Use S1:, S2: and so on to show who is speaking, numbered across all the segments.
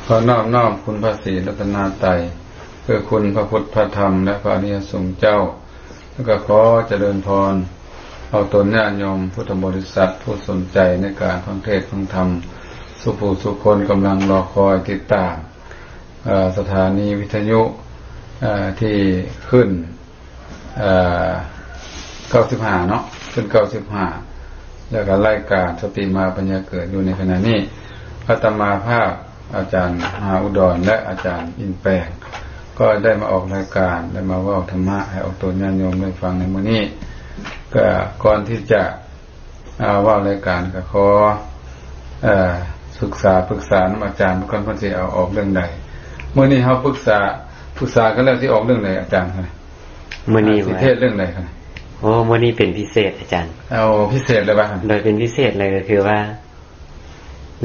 S1: ขอนอบน้อมคุณพระศรีรัตนตรัยเพื่อคุณพระพุทธพระธรรมและพระอริยสงฆ์เจ้าแล้วก็ขอเจริญพรเอาตนญาติโยมพุทธบริษัทผู้สนใจในการฟังเทศน์ฟังธรรมสุผู้สุคนกำลังรอคอยติดตามสถานีวิทยุที่ขึ้น95เนาะขึ้น95แล้วก็รายการสติมาปัญญาเกิดอยู่ในขณะนี้อาตมาภาพอาจารย์มหาอุดรและอาจารย์อินแปลงก็ได้มาออกรายการได้มาเว้าธรรมะให้ออกตัวญาติโยมได้ฟังในมื้อนี้ก็ก่อนที่จะเว้ารายการก็ขอศึกษาปรึกษาอาจารย์ก่อนเพิ่นสิเอาออกเรื่องใดมื้อนี้เฮาปรึกษากันแล้วสิออกเรื่องใดอาจารย์ครับมื้อนี้สิเทศเรื่องใดครับ
S2: มื้อนี้เป็นพิเศษอาจารย์
S1: เอาพิเศษเลยป่ะ
S2: โดยเป็นพิเศษเลยก็คือว่า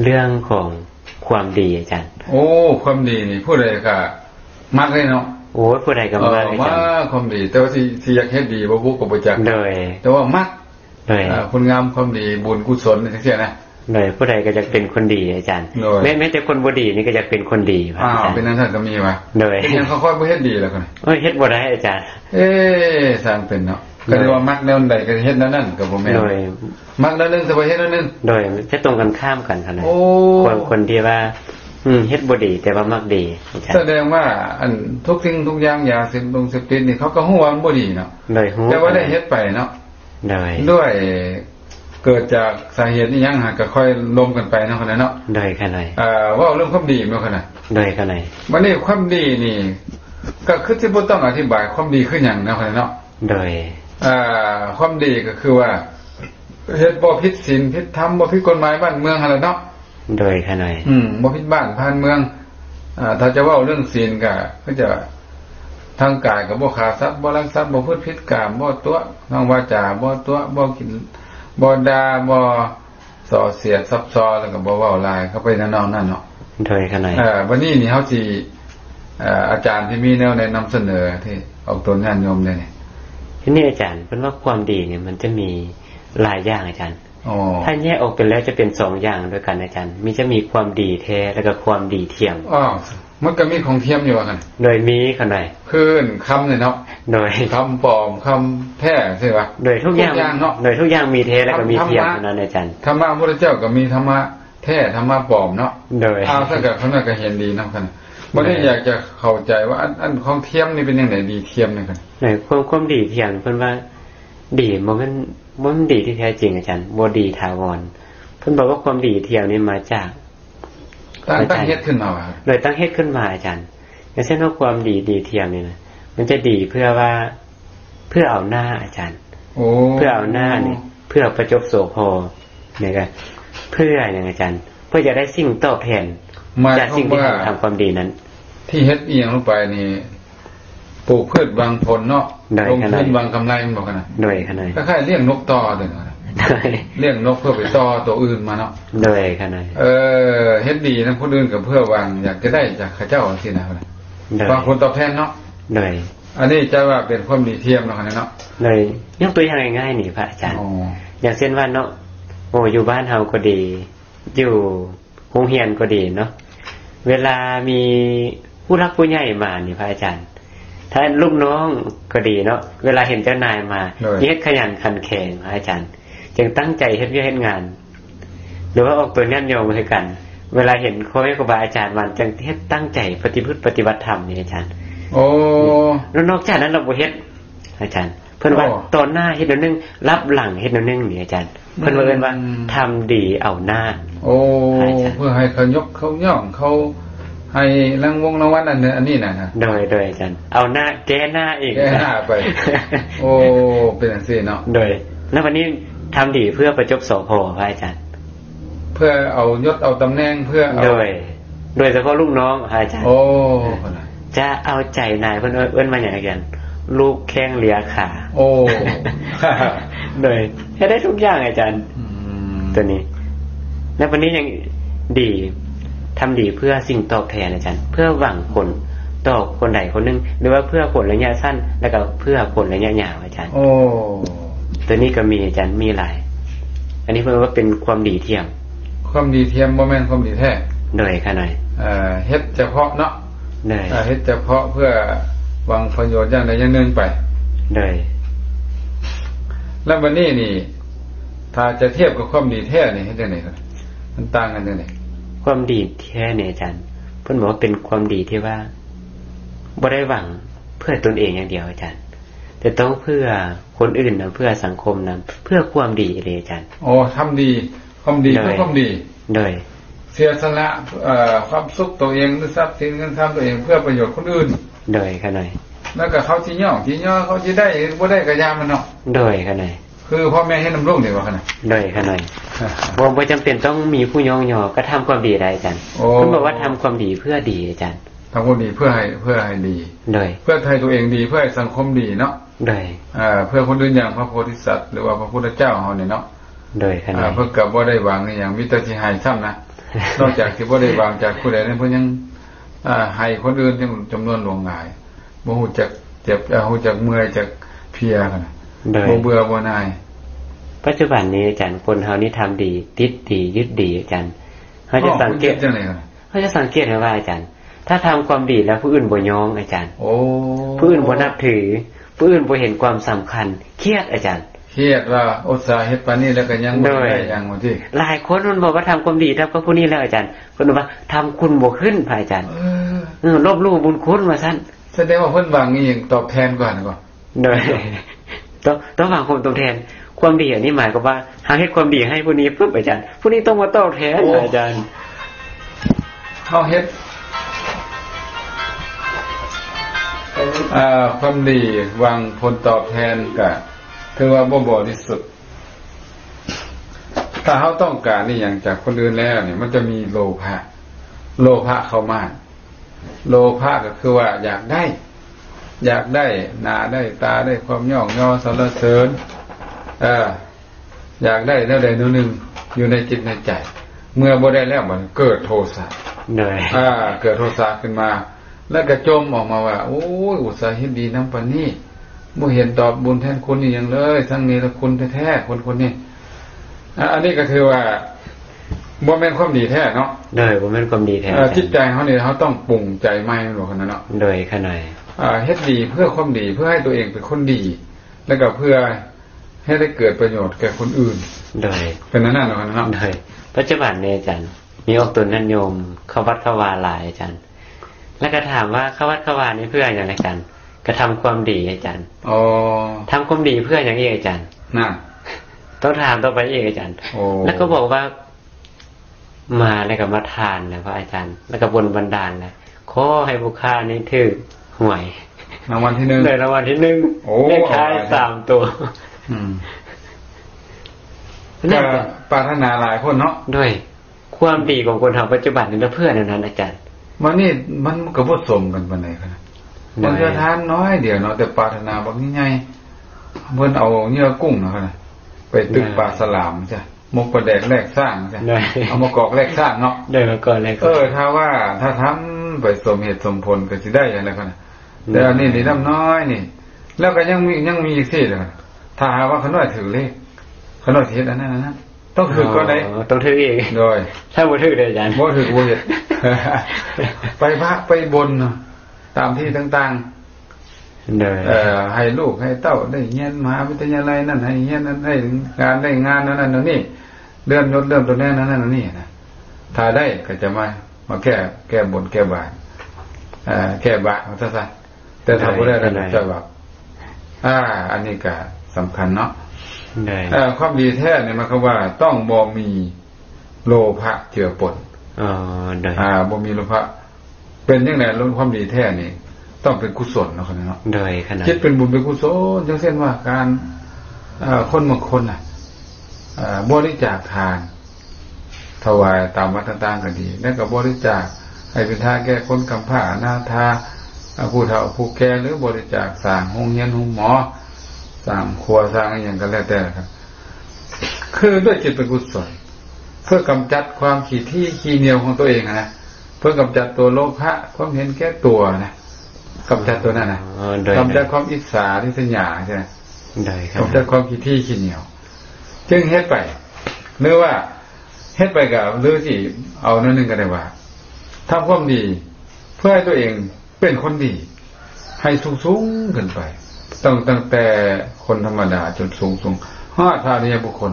S2: เรื่องของความดีอาจารย์
S1: โอ้ความดีนี่ผู้ใดก็มักเลยเนาะ
S2: โอ้ผู้ใดก็มักอาจารย์
S1: ว่าความดีแต่ว่าสิอยากเฮ็ดดีบ่บุก็บ่จัก
S2: โดย
S1: แต่ว่ามักคุณงามความดีบุญกุศลจังซี่นะ
S2: โดยผู้ใดก็อยากเป็นคนดีอาจารย์แม้แต่คนบ่ดีนี่ก็อยากเป็นคนดี
S1: ครับอาจารย์เป็นนั้นท่านก็มีว่า
S2: โดย
S1: ยังค่อยๆบ่เฮ็ดดีแล้วกัน
S2: เฮ็ดบ่ได้อาจารย์
S1: สร้างเป็นเนาะก็เรียกว่ามักแนวใดก็เฮ็ดแนวนั้นก็บ่แม่นโดยมักแนวนึงแต่บ่เฮ็ดแนวนึง
S2: โดยจะตรงกันข้ามกันคั่นน่ะคนที่ว่าเฮ็ดบ่ดีแต่ว่ามักดี
S1: แสดงว่าอันทุกสิ่งทุกอย่างยาเสพติดนี่เขาก็ฮู้ว่ามันบ่ดีเนาะแต่ว่าได้เฮ็ดไปเนาะด้วยเกิดจากสาเหตุนี้ยังหาก็ค่อยล้มกันไปเนาะคั่นน่ะเนาะ
S2: โดยคั่นน่ะ
S1: ว่าเรื่องความดีเนาะคั่นน่ะ
S2: โดยคั่นน่ะ
S1: วันนี้ความดีนี่ก็คือที่บ่ต้องอธิบายความดีคือหยังเนาะคั่นน่ะเนาะ
S2: โดย
S1: ความดีก็คือว่าเฮ็ดบ่ผิดศีลผิดธรรมบ่ผิดกฎหมายบ้านเมืองหั่นล่ะเนาะ
S2: โดยคั่นน่ะ
S1: บ่ผิดบ้านผ่านเมืองถ้าจะเว้าเรื่องศีลก็จะทางกายก็บ่ฆ่าสัตว์บ่ลักทรัพย์บ่พูดผิดกามบ่ตัวทางวาจาบ่ตัวบ่กินบ่ด่าบ่ส่อเสียดซับซ้อนแล้วก็บ่เว้าลายเข้าไปนั่นนั่นเนาะ
S2: โดยคั่นน่ะ
S1: วันนี้นี่เฮาสิอาจารย์ที่มีแนวแนะนำเสนอที่ออกตนญาติโยมได้นี่
S2: ทีนี้อาจารย์เพิ่นว่าความดีเนี่ยมันจะมีหลายอย่างอาจารย์ถ้าแยกออกเป็นแล้วจะเป็น2อย่างด้วยกันอาจารย์จะมีความดีแท้แล้วก็ความดีเทียม
S1: มันก็มีของเทียมอยู่ว่าคั่น
S2: โดยมีคั่นน่ะ
S1: คือคำนี่เนาะ
S2: โดย
S1: คำปลอมคำแท้ใช่ป่ะ
S2: โดยทุกอย่างเนาะโดยทุกอย่างมีแท้แล้วก็มีเทียมนั่นอาจารย์
S1: ธรรมะพระพุทธเจ้าก็มีธรรมะแท้ธรรมะปลอมเนาะโดยถ้าเกิดเขาก็เห็นดีนำคั่นบ่ได้อยากจะเข้าใจว่าอันของเทียมนี่เป็นจังได๋ดีเทียมนี่คั่น
S2: ความดีเทียมเพิ่นว่าดีมันดีที่แท้จริงอาจารย์บ่ดีถาวรเพิ่นบอกว่าความดีเทียมนี่มาจาก
S1: ตั้งเฮ็ดขึ้นมาว่า
S2: โดยตั้งเฮ็ดขึ้นมาอาจารย์อย่างเช่นว่าความดีเทียมนี่นะมันจะดีเพื่อเอาหน้าอาจารย์เพื่อเอาหน้านี่เพื่อประจบโสโภนี่ก็เพื่ออย่างอาจารย์เพื่อจะได้สิ่งตอบแทนจากสิ่งที่ทำความดีนั้น
S1: ที่เฮ็ดอีหยังลงไปนี่ปลูกพืชบางผลเนาะลงทุนบางกำไรมันบอกกันน่ะ
S2: โดยคั่นน่ะ
S1: คล้ายๆเลี้ยงนกต่อจังนั้นเลี้ยงนกเพื่อไปต่อตัวอื่นมาเนาะ
S2: โดยคั่นน่ะ
S1: เฮ็ดดีนำคนอื่นก็เพื่อหวังอยากจะได้จากเขาเจ้าจังซี่นะบางคนตอบแทนเนาะ
S2: โดย
S1: อันนี้จะว่าเป็นความดีเทียมเนาะคั่นเนาะ
S2: โดยยกตัวอย่างง่ายๆนี่พระอาจารย์อย่างเช่นว่าเนาะอยู่บ้านเฮาก็ดีอยู่โรงเรียนก็ดีเนาะเวลามีผู้รักผู้ใหญ่มานี่พระอาจารย์ถ้าลูกน้องก็ดีเนาะเวลาเห็นเจ้านายมาเฮ็ดขยันขันแข็งอาจารย์จึงตั้งใจเฮ็ดเฮ็ดงานหรือว่าออกตัวแน่นโยมคือกันเวลาเห็นครูบาอาจารย์มันจึงเฮ็ดตั้งใจปฏิบัติธรรมนี่อาจารย์แล้วนอกจากนั้นเราบ่เฮ็ดอาจารย์เพิ่นว่าตอนหน้าเฮ็ดนึงรับหลังเฮ็ดนึงนี่อาจารย์เพิ่นว่าเอิ้นว่าทำดีเอาหน้า
S1: เพื่อให้เขายกเขาย่องเขาให้รางวัลอันนี้น่ะ
S2: โดยอาจารย์เอาหน้าแก้หน้าอีก
S1: แก้หน้าไปเป็นจังซี่เนาะ
S2: โดยแล้ววันนี้ทำดีเพื่อประจบโสโภพระอาจารย์
S1: เพื่อเอายศเอาตำแหน่งเพื่อเอา
S2: โดยเฉพาะลูกน้องพระอาจารย์จะเอาใจนายเพิ่นเอิ้นมาหยังกันลูกแข้งเหลียขาโดยให้ได้ทุกอย่างอาจารย์ตัวนี้แล้ววันนี้ยังดีทำดีเพื่อสิ่งตอบแทนอาจารย์เพื่อหวังผลต่อคนใดคนหนึ่งหรือว่าเพื่อผลระยะสั้นแล้วก็เพื่อผลระยะยาวอาจารย์ตัวนี้ก็มีอาจารย์มีหลายอันนี้เพิ่นว่าเป็นความดีเทียม
S1: ความดีเทียมบ่แม่นความดีแท้
S2: โดยค่ะหน่อย
S1: เฮ็ดเฉพาะเนาะ
S2: ได้
S1: เฮ็ดเฉพาะเพื่อหวังประโยชน์อย่างใดอย่างหนึ่งไป
S2: ได้
S1: แล้ววันนี้นี่ถ้าจะเทียบกับความดีแท้นี่เฮ็ดจังได๋ครับมันต่างกันจังได๋
S2: ความดีแท้เนี่ยอาจารย์เพิ่นบอกว่าเป็นความดีที่ว่าบ่ได้หวังเพื่อตนเองอย่างเดียวอาจารย์แต่ต้องเพื่อคนอื่นนะเพื่อสังคมนะเพื่อความดีเลยอาจารย์
S1: โอ้ทำดีความดีเพื่อความดี
S2: เลย
S1: เสียสละความสุขตัวเองหรือทรัพย์สินเงินทำตัวเองเพื่อประโยชน์คนอื่น
S2: เลยค่ะหน่อย
S1: แล้วก็เขาสิย่อเขาสิได้บ่ได้ก็ยามมันเนาะ
S2: เลยค่ะหน่อย
S1: คือพ่อแม่ให้นำลูกนี่ว่าคั่นน่ะ
S2: เลยค่ะหน่อยบ่จำเป็นต้องมีผู้ย่อก็ทำความดีได้อาจารย์เพิ่นบอกว่าทำความดีเพื่อดีอาจารย์
S1: ทำความดีเพื่อให้ดี
S2: เลย
S1: เพื่อให้ตัวเองดีเพื่อให้สังคมดีเนาะ
S2: เลย
S1: เพื่อคนอื่นอย่างพระโพธิสัตว์หรือว่าพระพุทธเจ้าเฮานี่เนาะ
S2: เลยค่ะ
S1: เพิ่นก็บ่ได้หวังอย่างมีแต่สิให้ซ้ำนะนอกจากที่บ่ได้หวังจากผู้ใดนั้นเพิ่นยังให้คนอื่นจำนวนหลวงหลายบ่ฮู้จักเจ็บฮู้จักเมื่อยจักเพลียกันบ่เบื่อบ่นาย
S2: ปัจจุบันนี้อาจารย์คนเฮานี่ทำดีติดดียึดดีอาจารย์เขาจะสังเกตจังได๋เขาจะสังเกตว่าอาจารย์ถ้าทำความดีแล้วผู้อื่นบ่ยอมอาจารย์ผู้อื่นบ่นับถือผู้อื่นบ่เห็นความสำคัญเครียดอาจารย์
S1: เครียดว่าอุตส่าห์เฮ็ดปานนี้แล้วก็ยังบ่ได้อย่างว่าที่
S2: หลายคนมันบอกว่าทำความดีแล้วก็ผู้นี้แล้วอาจารย์เพิ่นว่าทำคุณบ่ขึ้นพระอาจารย์ลบลู่บุญคุณว่าซั่น
S1: แสดงว่าเพิ่นหวังอีหยังตอบแทนก่อนก่อน
S2: โดยต้องหวังความตอบแทนความดีอันนี้หมายความว่าหาเฮ็ดความดีให้ผู้นี้ปึ๊บอาจารย์ผู้นี้ต้องมาตอบแทนอาจารย์
S1: เฮาเฮ็ดความดีหวังผลตอบแทนก็ถือว่าบ่บริสุทธิ์ถ้าเฮาต้องการนี่อย่างจากคนอื่นแล้วนี่มันจะมีโลภะเข้ามาโลภะก็คือว่าอยากได้หน้าได้ตาได้ความย่องย่อสรรเสริญอยากได้แล้วได้นึงอยู่ในจิตในใจเมื่อบ่ได้แล้วมันเกิดโทสะเกิดโทสะขึ้นมาแล้วก็จมออกมาว่าโอ้ยอุตส่าห์เฮ็ดดีนำปานนี้บ่เห็นตอบบุญแทนคุณนี่หยังเลยทั้งนี้ละคุณแท้ๆคนนี้อันนี้ก็คือว่าบ่แม่นความดีแท้เนาะ
S2: บ่แม่นความดีแท้
S1: จิตใจเฮานี่เฮาต้องปรุงใจใหม่บ่คั่นเนาะ
S2: โดยขนาด
S1: เฮ็ดดีเพื่อความดีเพื่อให้ตัวเองเป็นคนดีแล้วก็เพื่อให้ได้เกิดประโยชน์แก่คนอื่น
S2: โดย
S1: เป็นนั่นเนาะครับ
S2: โดยปัจจุบันนี้อาจารย์มีออกตุนนั่นโยมเข้าวัดเข้าวาหลายอาจารย์แล้วก็ถามว่าเข้าวัดเข้าวานี่เพื่ออย่างไรอาจารย์กระทำความดีอาจารย์ทำความดีเพื่ออย่างนี้อาจารย์
S1: น่ะ
S2: ต้องถามต่อไปอีกอาจารย์แล้วก็บอกว่ามาแล้วก็มาทานนะพระอาจารย์แล้วก็บนบันดาลนะขอให้บุคคลนี้ถือหวย
S1: รางวัลที่1
S2: ได้รางวัลที่1เลขท้าย3ตัว
S1: ก็ปรารถนาหลายคนเนาะ
S2: ด้วยความดีของคนทำปัจจุบันนี่เพื่อนนั้นอาจารย์
S1: วันนี้มันก็บ่สมกันปานใดครับมันจะทานน้อยเดียวเนาะแต่ปรารถนาบักใหญ่เพิ่นเอาเนื้อกุ้งเนาะครับไปตึกปลาสลามจ้ะมกประแดกแลกสร้างจ้ะเอามากอกแลกสร้างเนาะ
S2: ได้มาก่อนแลก
S1: ถ้าทำไปสมเหตุสมผลก็สิได้อย่างไรครับแต่อันนี้นี่น้ำน้อยนี่แล้วก็ยังมีอีกสิถ้าหาว่าขน้อยถือเลขขน้อยเฮ็ดอันนั้นนะต้องถือก็ได้
S2: ต้องถืออีก
S1: โดย
S2: ถ้าบ่ถือได้อาจารย์
S1: บ่ถือบ่เฮ็ดไปพระไปบนตามที่ต่างๆให้ลูกให้เต้าได้เรียนมหาวิทยาลัยนั่นให้เรียนนั้นให้งานได้งานนั้นนี่เลื่อนยศเริ่มตัวแน่นั้นนี่นะถ้าได้ก็จะมาแก้บนแก้บาปแก้บาปซะซะแต่ถ้าบ่ได้ก็จะบาปอันนี้ก็สำคัญเนาะความดีแท้เนี่ยมันก็ว่าต้องบ่มีโลภะเจือปนบ่มีโลภะเป็นจังได๋ความดีแท้นี่ต้องเป็นกุศลเนาะเนาะ
S2: โดยขนาด
S1: คิดเป็นบุญเป็นกุศลจังเช่นว่าการคนบางคนน่ะบริจาคทานถวายตามวัดต่างๆก็ดีแล้วก็บริจาคให้เป็นทานแก่คนกำพร้าอนาถาผู้เฒ่าผู้แก่หรือบริจาคสร้างโรงเรียนโรงหมอสร้างครัวสร้างอะไรอย่างก็แล้วแต่ครับคือด้วยจิตเป็นกุศลเพื่อกำจัดความขี้เหนียวของตัวเองนะเพื่อกำจัดตัวโลภะความเห็นแก่ตัวนะกำจัดตัวนั้นนะกำจัดความอิจฉาริษยาใช่ไหมกำจัดความขี้เหนียวจึงเฮ็ดไปหรือว่าเฮ็ดไปกับหรือสิเอานั่นนึงก็ได้ว่า ทำความดีเพื่อให้ตัวเองเป็นคนดีให้สูงขึ้นไปตั้งแต่คนธรรมดาจนสูง5 ท่านี้บุคคล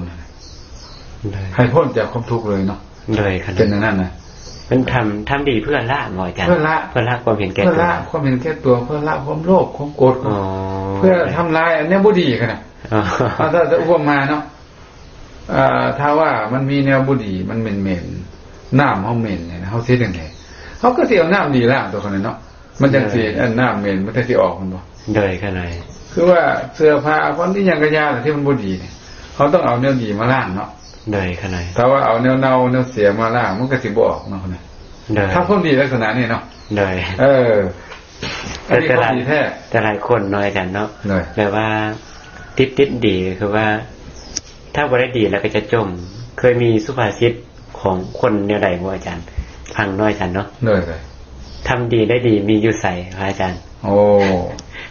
S1: ให้พ้นจากความทุกข์เลยเนาะ
S2: เลยครับ
S1: เป็นอย่างนั้นนะ
S2: เป็นทำดีเพื่อละหมออาจารย์เพื่อละความเห็นแก่ตัวเพื่อละ
S1: ความเห็นแก่ตัวเพื่อละความโลภความโกรธเพื่อทำลายอันนี้บ่ดีขนาดถ้าจะอุปมาเนาะถ้าว่ามันมีแนวบ่ดีมันเหม็นน้ำเฮาเหม็นเนี่ยเฮาสิจังได๋เฮาก็สิเอาน้ำดีล้างตัวคนนั้นเนาะมันจังสิอันน้ำเหม็นมันจะสิออกมันบ่
S2: เลยขนาด
S1: คือว่าเสื้อผ้าคนที่ยังกระยาที่มันบ่ดีเนี่ยเขาต้องเอาแนวดีมาล้างเนาะ
S2: เลยขนาด
S1: ถ้าว่าเอาแนวเน่าแนวเสียมาล้างมันก็สิบ่ออกเนาะคนนั้นถ้าคนดีลักษณะนี้เนาะ
S2: เลยแต่หลายคนน้อยกันเนาะแบบว่าติดดีคือว่าถ้าบ่ได้ดีแล้วก็จะจมเคยมีสุภาษิตของคนแนวใดบ่อาจารย์ฟังน้อยอาจารย์เนาะ
S1: เลย
S2: ทำดีได้ดีมีอยู่ใส่พระอาจารย์
S1: โอ้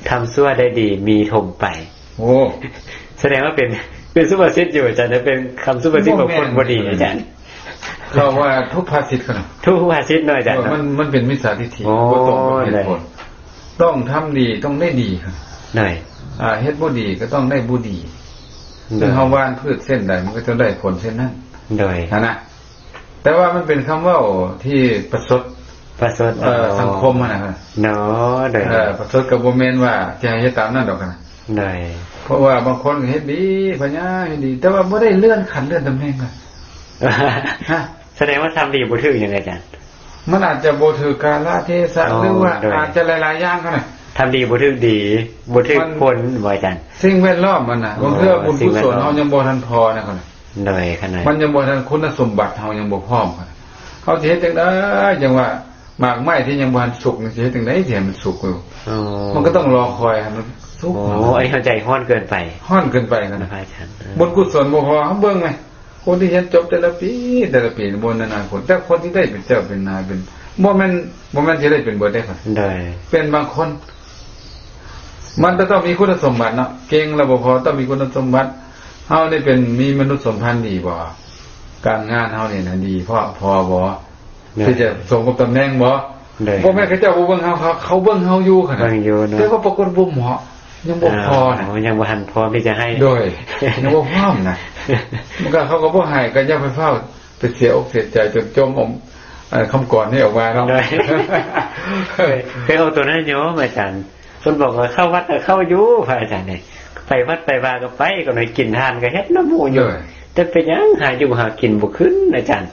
S2: ทำชั่วได้ดีมีถมไป
S1: โอ้
S2: แสดงว่าเป็นสุภาษิตอยู่อาจารย์เป็นคำสุภาษิตของคนบ่ดีอาจารย์
S1: เราว่าทุกภาษิตขนาด
S2: ทุกภาษิตน้อยอาจารย์
S1: มันเป็นมิจฉาทิฏฐิบ่ตรงกับเหตุผลต้องทำดีต้องได้ดีครับ
S2: หน่อย
S1: เฮ็ดบ่ดีก็ต้องได้บ่ดีคือเฮาว่านพืชเส้นใดมันก็จะได้ผลเส้นนั้น
S2: โดย
S1: นะแต่ว่ามันเป็นคำเว้าที่ประชดสังคมนะครับ
S2: เนาะโดย
S1: ประชดก็บ่แม่นว่าจะให้เฮ็ดตามนั้นดอกนะ
S2: โดย
S1: เพราะว่าบางคนเฮ็ดดีพญาเฮ็ดดีแต่ว่าบ่ได้เลื่อนขั้นเลื่อนตำแหน่งอ่ะ
S2: แสดงว่าทำดีบ่ถูกยังไงอาจารย์
S1: มันอาจจะบ่ถูกกาลเทศะหรือว่าอาจจะหลายๆอย่างกันน่ะ
S2: ทำดีบ่ถูกดีบ่ถูกผลบ่อาจารย์
S1: สิ่งแวดล้อมมันน่ะบางเทื่อบุญกุศลเฮายังบ่ทันพอนะคั่น
S2: โดยขนาด
S1: มันยังบ่ทันคุณสมบัติเฮายังบ่พร้อมคั่นเฮาสิเฮ็ดจังได๋จังว่าหมากไม้ที่ยังบ่ทันสุกนี่สิเฮ็ดจังได๋สิให้มันสุกอยู่มันก็ต้องรอคอยให้มันสุก
S2: ไอ้เข้าใจฮ้อนเกินไป
S1: กันนะอาจารย์บุญกุศลบ่พอเฮาเบิ่งมั้ยคนที่เรียนจบแต่ละปีบ่นานๆคนแต่คนที่ได้เป็นเจ้าเป็นนายเป็นบ่แม่นสิได้เป็นบ่ได้คั่น
S2: ได้
S1: เป็นบางคนมันจะต้องมีคุณสมบัติเนาะเก่งแล้วบ่พอต้องมีคุณสมบัติเฮาได้เป็นมีมนุษยสัมพันธ์ดีบ่การงานเฮานี่น่ะดีพอบ่ที่จะสมกับตำแหน่งบ่บ่แม่นเขาเจ้าบ่เบิ่งเฮาเขาเบิ่งเฮาอยู่คั่นแต่ว่าปรากฏบ่เหมาะยังบ่พอน่ะ
S2: ยังบ่ทันพอที่จะให้
S1: โดยยังบ่พร้อมนะมันก็เขาก็บ่ให้ก็อย่าไปเฝ้าไปเสียอกเสียใจจนจมคำก่อนนี้ออกมาเนาะ
S2: เคยเอาตัวนั้นโยมอาจารย์คนบอกว่าเข้าวัดเข้าอยู่พระอาจารย์นี่ไปวัดไปวาก็ไปก็หน่อยกินทานก็เฮ็ดน้ำหมูอยู่แต่เป็นหยังหาอยู่หากินบ่ขึ้นอาจารย์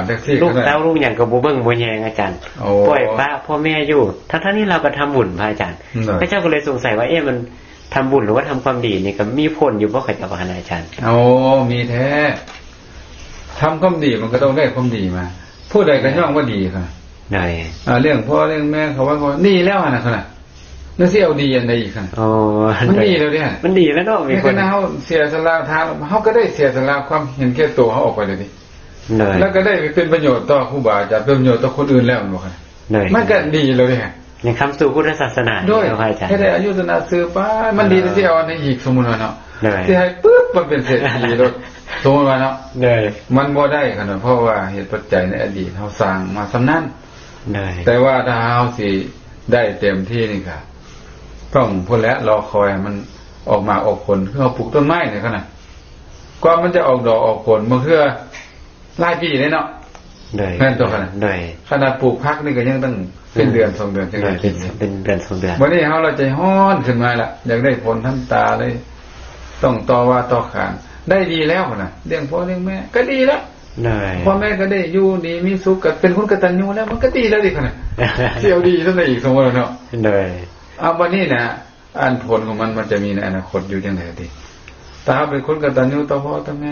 S1: จังซี่
S2: ลูกเต้าลูกหยังก็บ่เบิ่งบ่แยงอาจารย์ปล่อยป้าพ่อแม่อยู่ทั้งนี้เราก็ทำบุญพระอาจารย์พระเจ้าก็เลยสงสัยว่ามันทำบุญหรือว่าทำความดีนี่ก็มีผลอยู่บ่เขาจะว่าอาจารย์
S1: มีแท้ทำความดีมันก็ต้องได้ความดีมาผู้ใดก็ย่อมว่าดีค่ะ
S2: ได้
S1: เรื่องพ่อเรื่องแม่เขาว่าดีแล้วนะคั่นน่ะแล้วสิเอาดีอันใดอีกคั่นมันดีแล้วเนี่ย
S2: มันดีแล้วเนาะมีคน
S1: เฮาเสียสละทานเฮาก็ได้เสียสละความเห็นแก่ตัวเฮาออกไปเลยดิแล้วก็ได้เป็นประโยชน์ต่อครูบาอาจารย์เป็นประโยชน์ต่อคนอื่นแล้วมันบ่คั่นมันก็ดีแล้วเนี่ย
S2: ในคำสู่พุทธศาสนา
S1: ด้วยให้ได้อายุสนะสืบไปมันดีที่เอาในอีกสมมุติว่าเนาะสิให้ปึ๊บมันเป็นเศรษฐีแล้วสมมุติว่าเนาะมันบ่ได้คั่นเพราะว่าเหตุปัจจัยในอดีตเฮาสร้างมาซำนั้นแต่ว่าถ้าเฮาสิได้เต็มที่นี่ค่ะต้องพุ่นแล้วรอคอยมันออกมาออกผลคือเฮาปลูกต้นไม้นี่คั่นน่ะกว่ามันจะออกดอกออกผลบางเทื่อหลายปีเลยเนาะแม่นตัวคั่นน่ะขนาดปลูกผักนี่ก็ยังต้องเป็นเดือน2เดือนจังได้กิน
S2: เป็นเดือน2เดือน
S1: วันนี้เฮาเราใจฮ้อนขึ้นมาละอยากได้ผลทันตาเลยต้องต่อว่าต่อขานได้ดีแล้วน่ะเลี้ยงพ่อเลี้ยงแม่ก็ดีแล้วพ่อแม่ก็ได้อยู่ดีมีสุขก็เป็นคนกตัญญูแล้วมันก็ดีแล้วดิคั่นน่ะเที่ยวดีซั่นได้อีกสมมุติเนาะวันนี้นะอันผลของมันจะมีในอนาคตอยู่จังได๋ติถ้าเป็นคนกตัญญูต่อพ่อต่อแม่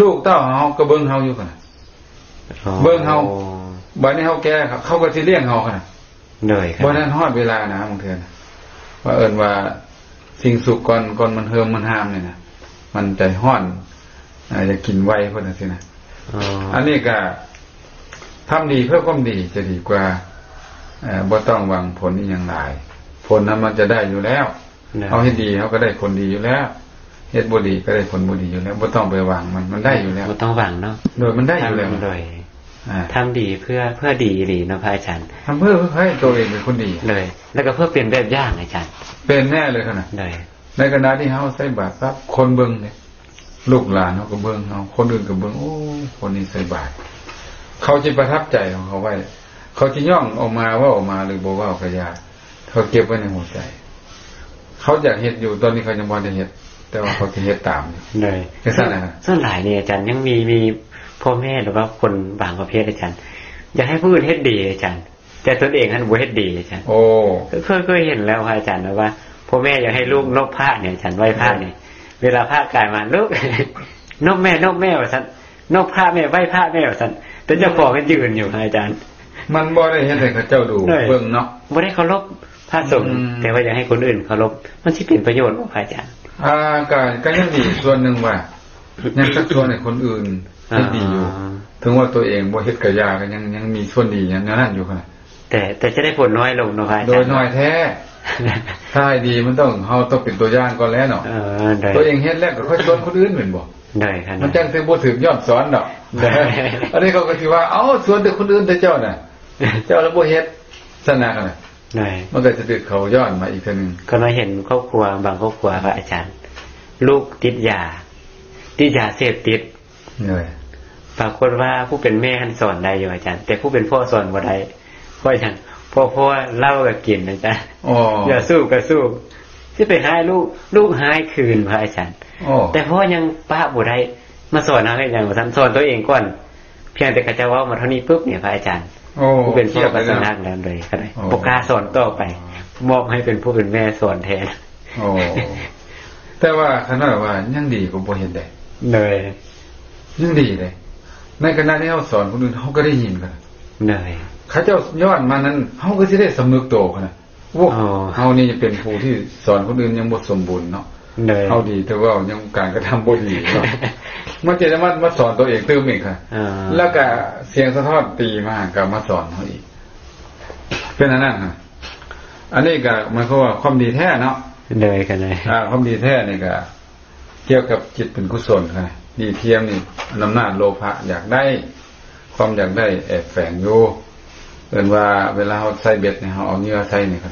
S1: ลูกเต้าเฮาก็เบิ่งเฮาอยู่คั่นเบิ่งเฮาบัดนี้เฮาแก่เขาก็สิเลี้ยงเฮาคั่นน่ะบ่ทันฮอดเวลานะบางเทื่อว่าเอิ้นว่าสิ่งสุขก่อนมันเฮิมมันห้ามนี่นะมันใจฮ้อนอยากกินไวเพิ่นจังซี่นะอันนี้ก็ทำดีเพื่อความดีจะดีกว่าบ่ต้องหวังผลอีหยังหลายผลนั้นมันจะได้อยู่แล้วเอาให้ดีเฮาก็ได้ผลดีอยู่แล้วเฮ็ดบ่ดีก็ได้ผลบ่ดีอยู่แล้วบ่ต้องไปหวังมันได้อยู่แล้ว
S2: บ่ต้องหวังเนาะ
S1: โดยมันได้อยู่แล้ว
S2: ทำดีเพื่อดีหรือเนาะพระอาจารย์
S1: ทำเพื่อให้ตัวเองเป็นคนดี
S2: เลยแล้วก็เพื่อเป็นแบบอย่างอาจารย์
S1: เป็นแน่เลยขนาดในขณะที่เฮาใส่บาตรปั๊บคนเบิ่งเนี่ยลูกหลานเขาก็เบิ่งเฮาคนอื่นก็เบิ่งโอ้คนนี้ใส่บาตรเขาจะประทับใจของเขาไว้เขาจะย่องออกมาว่าออกมาหรือบ่ว่าก็ยาเขาเก็บไว้ในหัวใจเขาอยากเฮ็ดอยู่ตอนนี้เขายังบ่ได้เฮ็ดแต่ว่าเขาจะเฮ็ดตาม
S2: เลย
S1: แค่นั้นนะครับ
S2: ส่วนหลายเนี่ยอาจารย์ยังมีพ่อแม่หรือว่าคนบางประเภทอาจารย์อยากให้ผู้อื่นเฮ็ดดีอาจารย์แต่ตนเองท่านบ่เฮ็ดดีอาจารย์
S1: โอ้
S2: เคยเห็นแล้วอาจารย์ว่าพ่อแม่อยากให้ลูกนบผ้าเนี่ยอาจารย์ไหว้ผ้าเนี่ยเวลาผ้ากายมาลูกนบแม่ว่าซั่นนบผ้าแม่ไหว้ผ้าแม่ว่าซั่นแต่เจ้าของก็ยืนอยู่อาจารย์
S1: มันบ่ได้เฮ็ดให้เขาเจ้าดูเบิ่งเนาะ
S2: บ่ได้เคารพพระสงฆ์แต่ว่าอยากให้คนอื่นเคารพมันสิเป็นประโยชน์บ่อาจารย์
S1: ก็ยังดีส่วนนึงว่ายังสักส่วนให้คนอื่นเฮ็ดดีอยู่ถึงว่าตัวเองบ่เฮ็ดกะยาก็ยังมีส่วนดีอย่างนั้นอยู่ค่ะ
S2: แต่จะได้ผลน้อยลงเนาะอาจารย์
S1: โดยน้อยแท้ถ้าให้ดีมันต้องเฮาต้องเป็นตัวอย่างก่อนแล้วเนาะตัวเองเฮ็ดแล้วก็ค่อยชวนคนอื่นเหมือนบ่
S2: ได้ครับ
S1: มันจังสิบ่ถึงยอดสอนดอกอันนี้เขาก็สิว่าเอ้าสวนแต่คนอื่นแต่เจ้าน่ะเจ้าแล้วบ่เฮ็ดซะนะกันน่ะ
S2: ได้
S1: มันก็จะติดเขาย้อนมาอีกทีนึง
S2: ก็มาเห็นครอบครัวบางครอบครัวครับอาจารย์ลูกติดยาเสพติดปรากฏว่าผู้เป็นแม่ท่านสอนได้อยู่อาจารย์แต่ผู้เป็นพ่อสอนบ่ได้เพราะอย่างพ่อเล่าก็กินอาจารย์อย่าสู้ก็สู้ที่ไปหาลูกหายคืนพระอาจารย์แต่พ่อยังป้าบ่ได้มาสอนเอาให้อย่างว่าสอนตัวเองก่อนเพียงแต่กระจะว่ามาเท่านี้ปุ๊บเนี่ยพระอาจารย์ผู้เป็นผู้ปัสนาแล้วเลยก็ได้บ่กล้าสอนต่อไปมอบให้เป็นผู้เป็นแม่สอนแทน
S1: แต่ว่าขนาดว่ายังดีกว่าบ่เฮ็ดได้
S2: เลย
S1: ยังดีเลยในขณะที่เฮาสอนคนอื่นเฮาก็ได้ยินกัน
S2: เลย
S1: เขาเจ้าย้อนมานั้นเฮาก็สิได้สำนึกโตคั่นน่ะโอ้เฮานี่เป็นผู้ที่สอนคนอื่นยังบ่สมบูรณ์เนาะเฮาดีแต่ว่ายังการกระทำบ่ดีเนาะมันจะมาสอนตัวเองเติมอีกค่ะแล้วก็เสียงสะท้อนตีมาก็มาสอนเฮาอีกเป็นอันนั้นค่ะอันนี้ก็หมายความว่าความดีแท้เนาะ
S2: เลยกันเลย
S1: ความดีแท้นี่ก็เกี่ยวกับจิตเป็นกุศลค่ะดีเทียมนี่อำนาจโลภะอยากได้ความอยากได้แอบแฝงอยู่เอิ้นว่าเวลาเฮาใส่เบ็ดเนี่ยเฮาเอาเหยื่อใส่นี่ค่ะ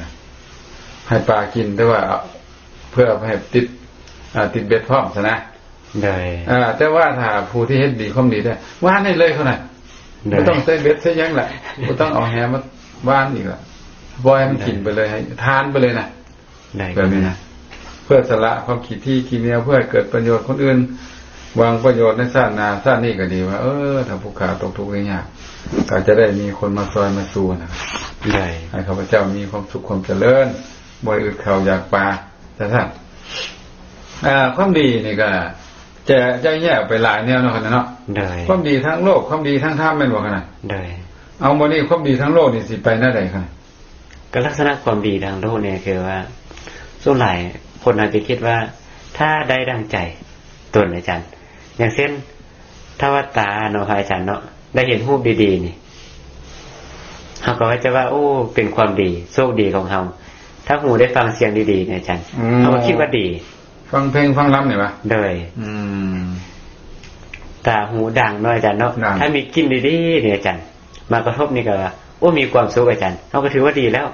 S1: ให้ปลากินแต่ว่าเพื่อให้ติดเบ็ดพร้อมซะนะ
S2: ได้
S1: แต่ว่าถ้าผู้ที่เฮ็ดดีความดีได้ว่านได้เลยเขาน่ะบ่ต้องใส่เบ็ดใส่หยังแหละบ่ต้องเอาแหมาว่านอีกล่ะปล่อยมันกินไปเลยให้ทานไปเลยน่ะแบบนี้นะเพื่อสละความขี้ที่ขี้เหนียวเพื่อเกิดประโยชน์คนอื่นวางประโยชน์ในชาติหน้าชาตินี้ก็ดีว่าถ้าผู้ขาตกทุกข์ยากก็จะได้มีคนมาซอยมาสู้นะ
S2: ได้
S1: ให้ข้าพเจ้ามีความสุขความเจริญบ่อึดข้าวอยากปลาแต่ท่านความดีนี่ก็จะแยกไปหลายแนวเนาะคั่นเนาะ
S2: ได้
S1: ความดีทั้งโลกความดีทั้งธรรมแม่นบ่คั่นน่ะ
S2: ได้
S1: เอาบ่นี่ความดีทั้งโลกนี่สิไปแนวใดคั่น
S2: ก็ลักษณะความดีทางโลกเนี่ยคือว่าส่วนหลายคนอาจจะคิดว่าถ้าได้ดังใจตนอาจารย์อย่างเช่นถ้าว่าตาเนาะอาจารย์เนาะได้เห็นรูปดีๆนี่เฮาก็ว่าจะว่าโอ้เป็นความดีโชคดีของเฮาถ้าหูได้ฟังเสียงดีๆเนี่ยอาจารย์เฮาก็คิดว่าดี
S1: ฟังเพลงฟังรำนี่ป่ะ
S2: เลยตาหูดังเนาะอาจารย์เนาะถ้ามีกลิ่นดีๆเนี่ยอาจารย์มากระทบนี่ก็โอ้มีความสุขอาจารย์เฮาก็ถือว่าดีแล้ว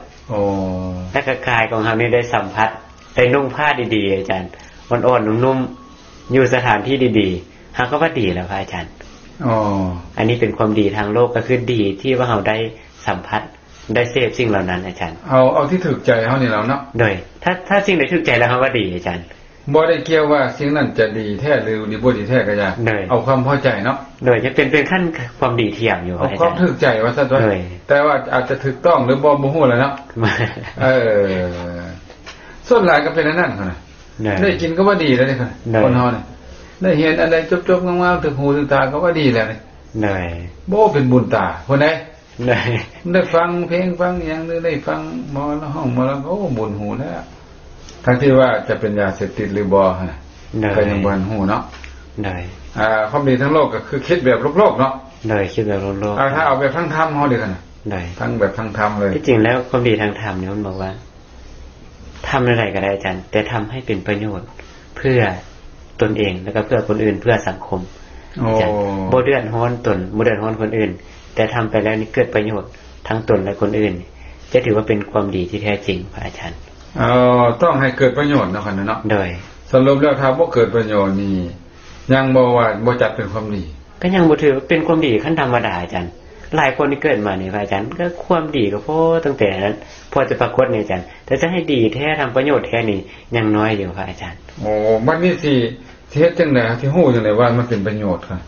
S2: และกายของเฮานี่ได้สัมผัสได้นุ่งผ้าดีๆอาจารย์อ่อนๆนุ่มๆอยู่สถานที่ดีๆเฮาก็ว่าดีแล้วครับอาจารย์อันนี้เป็นความดีทางโลกก็คือดีที่ว่าเฮาได้สัมผัสได้เสพสิ่งเหล่านั้นอาจารย์
S1: เอาที่ถูกใจเฮานี่แล้วเนาะ
S2: โดยถ้าสิ่งใดถูกใจแล้วเฮาว่าดีอาจารย์
S1: บ่ได้เกี่ยวว่าสิ่งนั้นจะดีแท้หรือบ่ดีแท้ก็อย่าเอาความพอใจเนาะ
S2: โดยจะเป็นขั้นความดีเทียมอยู่
S1: อาจารย์เอาความถูกใจว่าซั่นตัวแต่ว่าอาจจะถูกต้องหรือบ่ฮู้แล้วเนาะส่วนหลายก็เป็นนั่นคั่นน่ะได้กินก็ว่าดีแล้วนี่คั่นคนเฮาเนี่ยได้เห็นอะไรจบๆงามๆถึงหูถึงตาก็ว่าดีแล้วนี่บ่เป็นบุญตาคนใดได้ฟังเพลงฟังหยังหรือได้ฟังหมอละห้องหมอละโอ้บุญหูแล้วทั้งที่ว่าจะเป็นยาเสพติดหรือบ่ฮะก็ยังบ่ฮู้เนาะ
S2: ได้
S1: ความดีทั้งโลกก็คือคิดแบบโลกๆเนาะ
S2: ได้คิดแบบโลก
S1: ถ้าเอาแบบทางธรรมเฮาดีกันน่ะ
S2: ได้
S1: ทั้งแบบทางธรรมเลย
S2: ที่จริงแล้วความดีทางธรรมเนี่ยมันบอกว่าทำอะไรก็ได้อาจารย์แต่ทำให้เป็นประโยชน์เพื่อตนเองแล้วก็เพื่อคนอื่นเพื่อสังคมอาจารย์บ่เดือดร้อนตนบ่เดือดร้อนคนอื่น แต่ทำไปแล้วนี่เกิดประโยชน์ทั้งตนและคนอื่นจะถือว่าเป็นความดีที่แท้จริงพระอาจารย์
S1: ต้องให้เกิดประโยชน์นะครับเนาะ
S2: โดย
S1: สรุปแล้วถ้าบ่เกิดประโยชน์นี่ยังบ่ว่าบ่จัดเป็นความดี
S2: ก็ยังบ่ถือเป็นความดีขั้นธรรมดาอาจารย์หลายคนที่เกิดมานี่พระอาจารย์ก็ความดีก็พอตั้งแต่นั้นพอจะปรากฏในอาจารย์แต่จะให้ดีแท้ทำประโยชน์แท้นี่ยังน้อยอยู่พระอาจารย์
S1: มันนี่สิเฮ็ดจังได๋ที่ฮู้จังได๋ว่ามันเป็นประโยชน์ครับ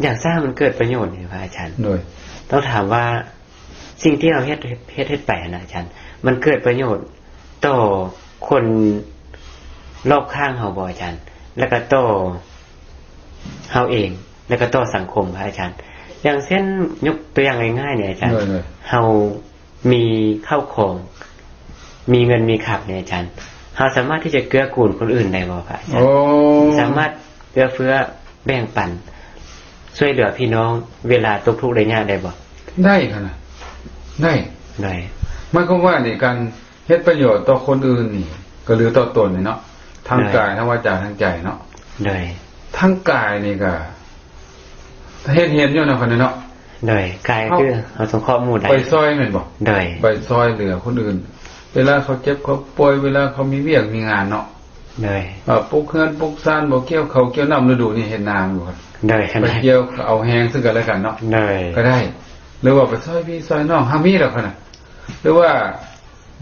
S2: อยากสร้างมันเกิดประโยชน์นี่พระอาจารย์
S1: โดย
S2: ต้องถามว่าสิ่งที่เราเฮ็ดไปนะอาจารย์มันเกิดประโยชน์ต่อคนรอบข้างเฮาบ่อาจารย์แล้วก็ต่อเฮาเองแล้วก็ต่อสังคมพระอาจารย์อย่างเช่นยกตัวอย่างง่ายๆเนี่ยอาจารย์เฮามีข้าวของมีเงินมีขับเนี่ยอาจารย์เฮาสามารถที่จะเกื้อกูลคนอื่นได้บ่พระอาจารย์สามารถเอื้อเฟื้อแบ่งปันช่วยเหลือพี่น้องเวลาตกทุกข์ได้ยากได้บ่
S1: ได้ขนาดได้มันก็ว่านี่การเฮ็ดประโยชน์ต่อคนอื่นนี่ก็หรือต่อตนนี่เนาะทั้งกายทั้งวาจาทั้งใจเนาะ
S2: ได้
S1: ทั้งกายนี่ก็เฮ็ดอยู่นะคนเนาะ
S2: ได้กายคือเอาสงเคราะห์หมู่ใด
S1: ไปซอยแม่นบ่
S2: ได้
S1: ไปซอยเหลือคนอื่นเวลาเขาเจ็บเขาป่วยเวลาเขามีเวียกมีงานเนาะ
S2: ได้
S1: ปลูกเฮือนปลูกซ่านบ่เกี่ยวเขาเกี่ยวน้ำฤดูนี่เฮ็ดนาอยู่ครับ
S2: ได้
S1: ไปเกี่ยวเอาแฮงซึ่งกันและกันเนาะ
S2: ได้
S1: ก็ได้หรือว่าไปซอยพี่ซอยน้องหามีแล้วคั่นน่ะหรือว่า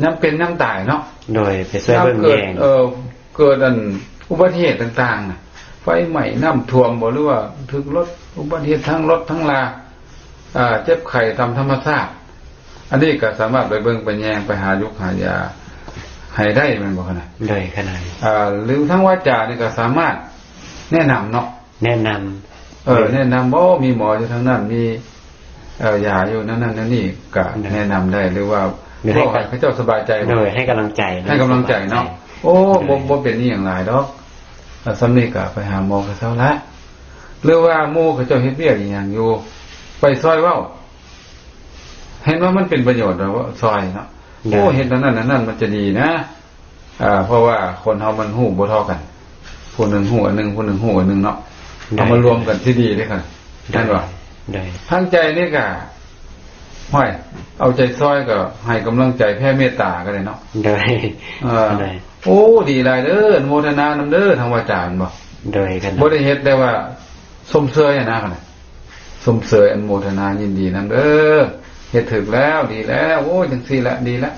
S1: น้ำเป็นน้ำตายเนาะ
S2: โดยไปช่วยเบิ่งแยง
S1: เกิดอุบัติเหตุต่างๆน่ะไฟไหม้น้ำท่วมบ่หรือว่าถึกรถอุบัติเหตุทั้งรถทั้งลาเจ็บไข้ตามธรรมชาติอันนี้ก็สามารถไปเบิ่งไปแยงไปหายุกหายาให้ได้แม่นบ่คั่นน่ะ
S2: ได้ขนาด
S1: หรือทั้งวาจานี่ก็สามารถแนะนำเนาะ
S2: แนะน
S1: ำแนะนำบ่มีหมออยู่ทางนั้นมียาอยู่นั่นนี่ก็แนะนำได้หรือว่าให้พระเจ้าสบายใจ
S2: โดยให้กำลังใจ
S1: ให้กำลังใจเนาะโอ้บ่เป็นนี่อย่างหลายดอกสำนี้ก็ไปหาหมอก็เท่าละหรือว่าหมู่เขาเจ้าเฮ็ดเวียกอีหยังอยู่ไปซอยเว้าเห็นว่ามันเป็นประโยชน์แล้วซอยเนาะโอ้เฮ็ดนั่นมันจะดีนะเพราะว่าคนเฮามันฮู้บ่เท่ากันผู้นึงฮู้อันนึงผู้นึงฮู้อันนึงเนาะเอามารวมกันที่ดีเด้ค่ะนั่นว่า
S2: ได้
S1: ทางใจนี่ก็ห้อยเอาใจซอยก็ให้กำลังใจแผ่เมตตาก็ได้เนาะ
S2: ได้
S1: โอ้ดีหลายเด้อโมทนานำเด้อทางวาจาบ่
S2: ได้กัน
S1: บ่ได้เฮ็ดได้ว่าสมเสยนะคั่นน่ะสมเสยอันโมทนายินดีนำเด้อเฮ็ดถึกแล้วดีแล้วโอ้จังซี่ละดีแล้ว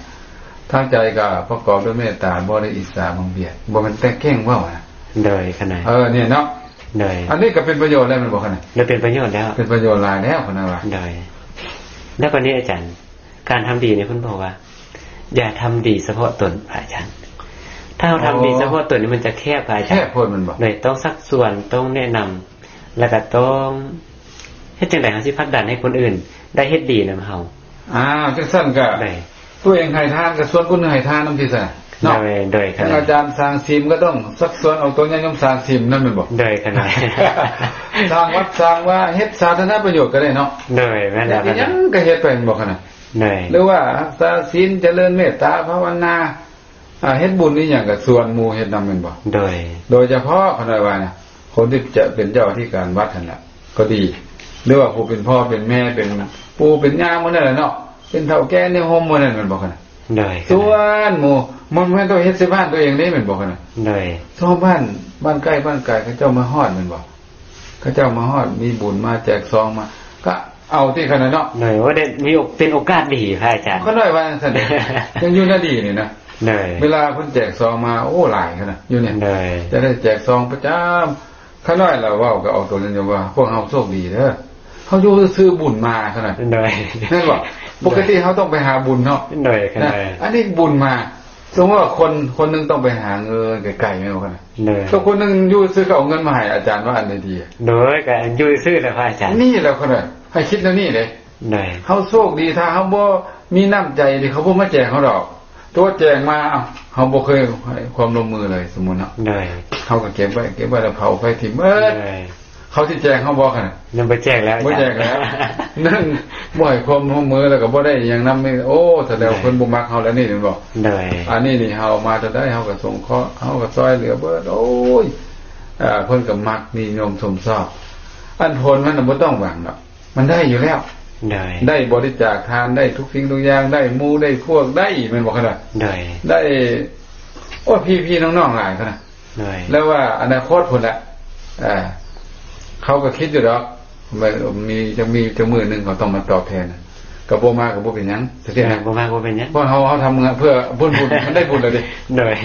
S1: ทางใจก็ประกอบด้วยเมตตาบ่ได้อิจฉาบังเบียดบ่แม่นแต่แกล้งเว้านะ
S2: ได้ขนาด
S1: เนี่ยเนาะ
S2: ได้
S1: อันนี้ก็เป็นประโยชน์แล้วแม่นบ่คั่นน่ะ
S2: แล้วเป็นประโยชน์แล้ว
S1: เป็นประโยชน์หลายแล้วคั่นน่ะว่า
S2: ได้แล้ววันนี้อาจารย์การทำดีเนี่ยเพิ่นบอกว่าอย่าทำดีเฉพาะตนพระอาจารย์ถ้าเราทำดีเฉพาะตนนี่มันจะแคบพระอาจารย์
S1: แคบพ้นมันบ่
S2: เลยต้องสักส่วนต้องแนะนำแล้วก็ต้องเฮ็ดจังได๋สิผลักดันให้คนอื่นได้เฮ็ดดีนำเฮา
S1: จังซั่นก็ได้ตัวเองให้ทานก็ส่วนคนให้ทานนำที่ซะเนาะ
S2: โดยครับ
S1: อาจารย์สร้างศีลก็ต้องสักส่วนเอาตัวญาติโยมสร้างศีลนั่นแม่นบ่
S2: โดยขนาด
S1: สร้างวัดสร้างว่าเฮ็ดสาธารณประโยชน์ก็ได้เนาะ
S2: โดยแม่นแล้ว
S1: ยังก็เฮ็ดไปบ่คั่นน่ะหรือว่ารักษาศีลเจริญเมตตาภาวนาเฮ็ดบุญนี่หยังก็ส่วนหมู่เฮ็ดนำแม่นบ่โดยเฉพาะคั่นว่านะคนที่จะเป็นเจ้าที่การวัดนั่นล่ะก็ดีหรือว่าผู้เป็นพ่อเป็นแม่เป็นปู่เป็นย่าหมดนั่นแหละเนาะเป็นเฒ่าแก่ในโฮมหมดนั่นแม่นบ่คั่นส่วนหมู่มันไม่ต้องเฮ็ดใส่บ้านตัวเองได้แม่นบ่คั่นน่ะชาวบ้านใกล้บ้านไกลเขาเจ้ามาฮอดแม่นบ่เขาเจ้ามาฮอดมีบุญมาแจกซองมาก็เอาที่ขนาดเนาะ
S2: ว่าได้มีเป็นโอกาสดีพระอาจารย์
S1: ก็ได้ว่าซั่นยังอยู่น่าดีนี่นะเวลาเพิ่นแจกซองมาโอ้หลายขนาดอยู่เนี่ยจะได้แจกซองประจำข้าน้อยเราเว้าก็เอาตัวนั้นว่าพวกเฮาโชคดีเด้อเฮาอยู่ซื้อบุญมาขนาดนั่นบ่ปกติเฮาต้องไปหาบุญเนาะอันนี้บุญมาสมมุติว่าคนนึงต้องไปหาเงินไกลๆแม่นบ่คั่นน่ะถ้าคนนึงอยู่ซื้อก็เอาเงินมาให้อาจารย์ว่าอันใดดี
S2: โดยก็อยู่ซื้อแล้วพระอาจารย์
S1: นี่แหละคั่นน่ะให้คิดแนวนี้เด้เฮาโชคดีถ้าเฮาบ่มีน้ำใจดิเขาบ่มาแจกเฮาดอกตัวแจกมาเฮาบ่เคยให้ความร่วมมือเลยสมมุติเนาะเฮาก็เก็บไว้แล้วเผาไฟทิ้งเบิดเขาที่แจกเฮาบ่คั่นน่ะ
S2: ยังบ่แจกแล้ว
S1: บ่แจกแล้วนั่นบ่ให้ความร่วมมือแล้วก็บ่ได้หยังนำโอ้แสดงเพิ่นบ่มักเฮาแล้วนี่เห็นบ่อันนี้นี่เฮามาจะได้เฮาก็สงเคราะห์เฮาก็ช่วยเหลือเบิดโอ้ยเพิ่นก็มักนิยมชมชอบอันผลมันบ่ต้องหวังดอก มันได้อยู่แล้วได้บริจาคทานได้ทุกสิ่งทุกอย่างได้หมู่ได้พวกได้แม่นบ่คั่นน่ะได้โอ้พี่ๆน้องๆหลายคั่นน่ะแล้วว่าอนาคตพุ่นน่ะเขาก็คิดอยู่ดอกจะมีมื้อนึงเขาต้องมาตอบแทนก็บ่มาก็บ่เป็นหยังซื่อๆนะ
S2: บ่มาก็เป็นหยัง
S1: เพราะเฮาทำงานเพื่อบุญมันได้บุญแล้วดิ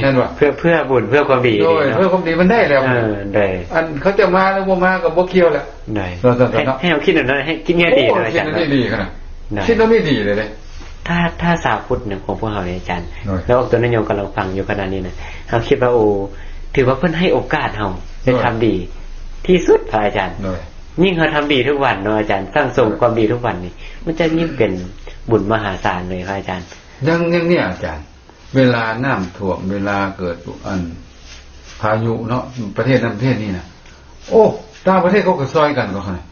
S1: นั่นว่า
S2: เพื่อบุญเพื่อความดี
S1: เพื่อความดีมันได้แล้วอันเขาจะมาแล้วบ่มาก็บ่เกี่ยวแล้ว
S2: ให้เราคิดหน่อยให้คิดแง่ดีนะอาจารย์
S1: คิดแง่ดีขนาดคิดแล้วไม่ดีเลยเด้
S2: ถ้าสาวพุทธเนี่ยของพวกเราอาจารย์แล้วตัวนายโยมกำลังฟังอยู่ขณะนี้นะเฮาคิดว่าโอ้ถือว่าเพิ่นให้โอกาสเฮาได้ทำดีที่สุดพระอาจารย์ยิ่งเราทำดีทุกวันเนาะอาจารย์สร้างสมความดีทุกวันนี่มันจะยิ่งเป็นบุญมหาศาลเลยครับอาจารย์
S1: ยังเนี่ยอาจารย์เวลาน้ำท่วมเวลาเกิดพายุเนาะประเทศนั้นประเทศนี้นะโอ้ต่างประเทศเขาก็ซอยกันก็ขนาด